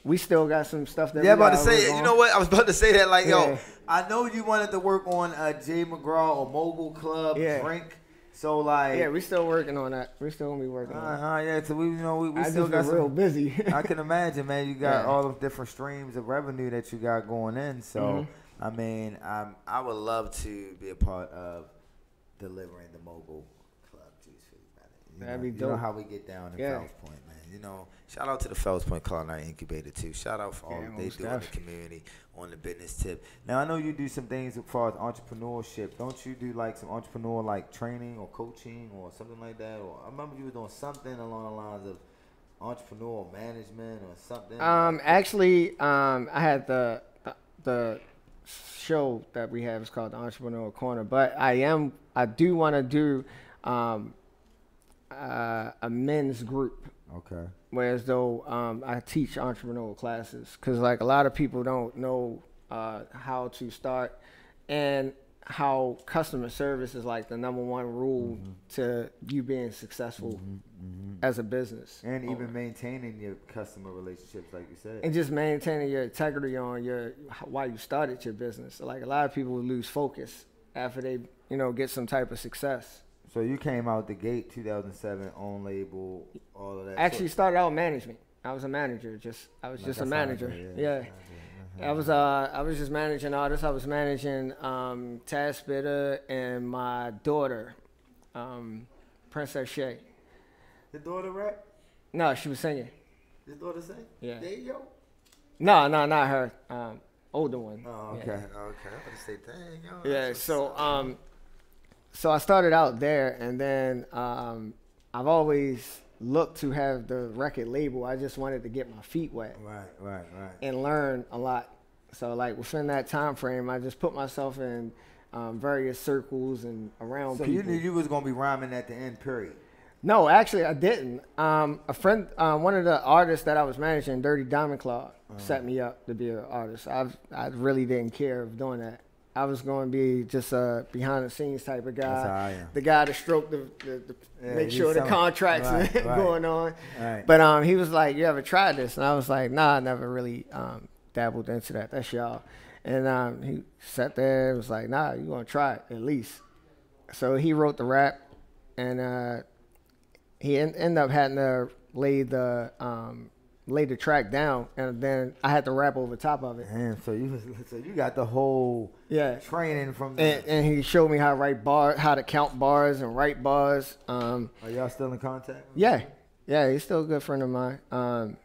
we still got some stuff that. Yeah, about to say it. You know what? I was about to say that. Like, yo, I know you wanted to work on J. McGraw or Mogul Club drink. So like, we still working on that. We still gonna be working on it. Yeah. So we I still got real busy. I can imagine, man. You got all the different streams of revenue that you got going in. So. I mean, I would love to be a part of delivering the Mogul Club juice for you. That'd be dope. You know how we get down in Fells Point, man. You know, shout out to the Fells Point Culinary Incubator too. Shout out for all they do in the community on the business tip. Now I know you do some things as far as entrepreneurship. Don't you do like some entrepreneur like training or coaching or something like that? Or I remember you were doing something along the lines of entrepreneurial management or something. Actually, I had the show that we have is called the Entrepreneur Corner, but I do want to do a men's group. Okay. Whereas though I teach entrepreneurial classes, because like a lot of people don't know how to start and how customer service is like the #1 rule to you being successful as a business. And even maintaining your customer relationships, like you said. And just maintaining your integrity on why you started your business. Like a lot of people lose focus after they, get some type of success. So you came out the gate 2007, own label, all of that. Actually started out management. I was a manager. I was just a manager. Yeah. I was just managing artists. I was managing Taz Spitter and my daughter, Princess Shay. Your daughter rap? No, she was singing. Your daughter sing? Yeah. There you go. No, not her. Older one. Oh, okay. Yeah. Okay. I'm going to say, dang, yo. Yeah, so I started out there, and then I've always looked to have the record label. I just wanted to get my feet wet. Right. And learn a lot. So like within that time frame, I just put myself in various circles and around people. So you knew you was gonna be rhyming at the end, period. No, actually I didn't. A friend, one of the artists that I was managing, Dirty Diamond Claw, set me up to be an artist. I really didn't care of doing that. I was going to be just a behind the scenes type of guy. That's how I am. The guy to stroke make sure the contracts are going on. Right. But he was like, "You ever tried this?" And I was like, "Nah, I never really dabbled into that. That's y'all." And he sat there and was like, "Nah, you gonna try it at least." So he wrote the rap, and he ended up having to lay the track down, and then I had to rap over top of it. Damn, so you got the whole training from and he showed me how to write bars, how to count bars and write bars. Are y'all still in contact? Yeah, he's still a good friend of mine.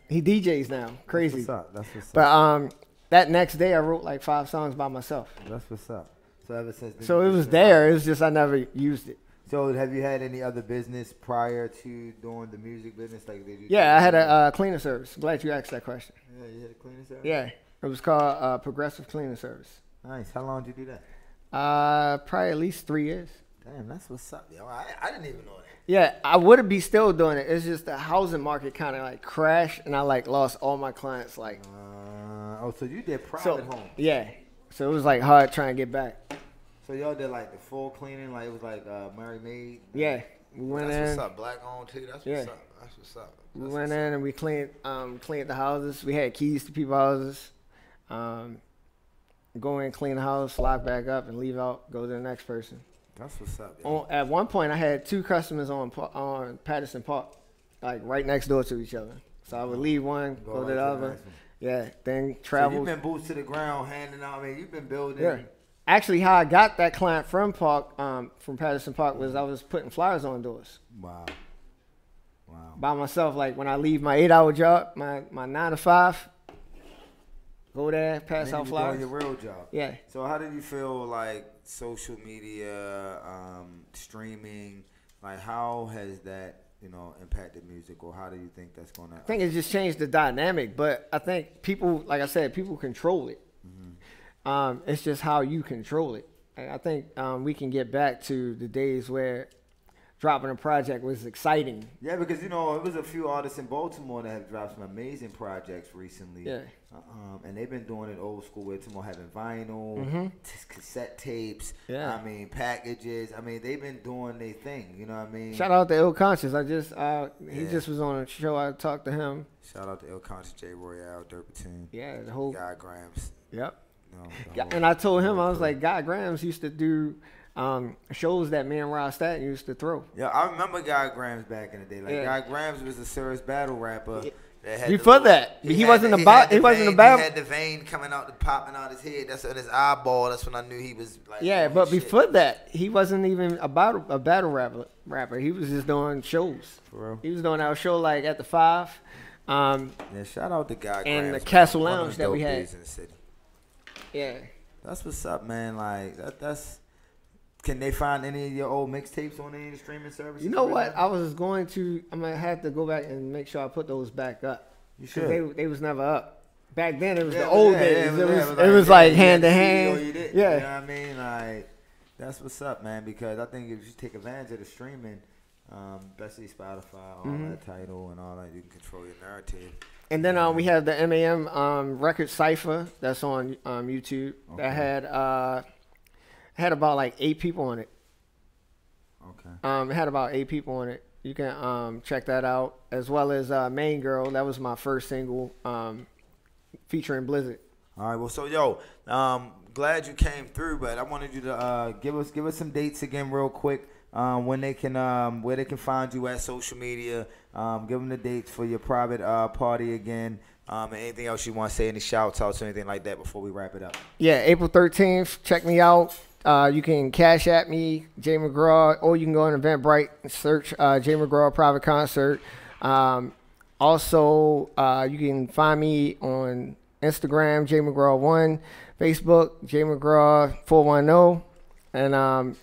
He DJs now, crazy. That's what's up. But that next day I wrote like 5 songs by myself. That's what's up. So ever since it was there. It was just I never used it. So have you had any other business prior to doing the music business? Like did you? Yeah, I had a cleaning service. Glad you asked that question. Yeah, you had a cleaning service? Yeah, it was called Progressive Cleaning Service. Nice. How long did you do that? Probably at least 3 years. Damn, that's what's up, yo. I didn't even know that. Yeah, I would be still doing it. It's just the housing market kind of like crashed, and I like lost all my clients. Like, so you did private home? Yeah, so it was like hard trying to get back. So y'all did like the full cleaning, like it was like Mary Maid. Yeah, we went in. That's what's up, black owned too. That's what's up. That's what's up. We went in and we cleaned the houses. We had keys to people's houses. Go in, clean the house, lock back up, and leave out. Go to the next person. That's what's up. Yo. At one point, I had 2 customers on Patterson Park, like right next door to each other. So I would leave one, go to the other. Yeah, then travel. So you've been boots to the ground, handing out. I mean, you've been building. Yeah. Actually, how I got that client from Patterson Park was I was putting flyers on doors. Wow. By myself, like when I leave my 8-hour job, my 9 to 5, go there, pass out flyers. Doing your real job. Yeah. So how did you feel like social media, streaming, like how has that, impacted music, or how do you think that's going to? I think it just changed the dynamic, but I think people, like I said, people control it. It's just how you control it. And I think we can get back to the days where dropping a project was exciting. Yeah, because, it was a few artists in Baltimore that have dropped some amazing projects recently. Yeah. And they've been doing it old school way, more having vinyl, cassette tapes, packages. I mean, they've been doing their thing, you know what I mean? Shout out to Ill Conscious. He just was on a show. I talked to him. Shout out to Ill Conscious, J. Royale, Derbertine. Yeah, the whole Guy Grams. Yep. And I told him, I was like, Guy Grams used to do shows that me and Rob Staten used to throw. Yeah, I remember Guy Grams back in the day. Like Guy Grams was a serious battle rapper. Before that, he wasn't about. He had the vein popping out his head. That's in his eyeball. That's when I knew he was like. Yeah, but before that, he wasn't even about a battle rapper. He was just doing shows. For real? He was doing our show like at the 5. Shout out to Guy Grams and the Castle Lounge that we had in the city. Yeah, that's what's up, man. Like that's. Can they find any of your old mixtapes on any streaming services? You know what? I was going to. I'm gonna have to go back and make sure I put those back up. You should. They was never up. Back then, it was the old days. It was like hand to hand. Yeah. You know what I mean? Like that's what's up, man. Because I think if you take advantage of the streaming, especially Spotify, all that title and all that, you can control your narrative. And then we have the MAM record cipher that's on YouTube. Okay. That had about like 8 people on it. Okay. It had about 8 people on it. You can check that out, as well as Main Girl. That was my first single featuring Blizzard. All right. Well, so glad you came through, but I wanted you to give us some dates again, real quick. When they can where they can find you at social media. Give them the dates for your private party again. And anything else you want to say, any shout outs or anything like that before we wrap it up? Yeah, April 13th. Check me out. You can cash at me, Jay McGraw, or you can go on Eventbrite and search Jay McGraw private concert. Also, you can find me on Instagram, Jay McGraw1, Facebook, Jay McGraw 410, and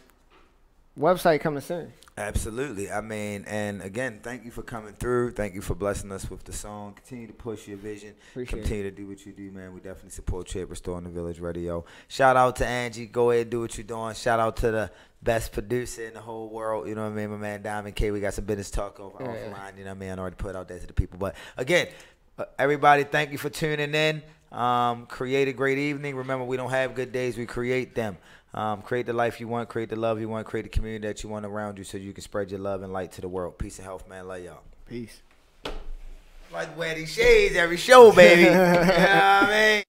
website coming soon. Absolutely. I mean, and again, thank you for coming through. Thank you for blessing us with the song. Continue to push your vision. Continue to do what you do, man. We definitely support you at Restoring the Village Radio. Shout out to Angie. Go ahead and do what you're doing. Shout out to the best producer in the whole world. You know what I mean? My man Diamond K. We got some business talk offline. You know what I mean? I already put it out there to the people. But again, everybody, thank you for tuning in. Create a great evening. Remember, we don't have good days. We create them. Create the life you want, create the love you want, create the community that you want around you so you can spread your love and light to the world. Peace and health, man. Love y'all. Peace. Like wear these shades every show, baby. You know what I mean?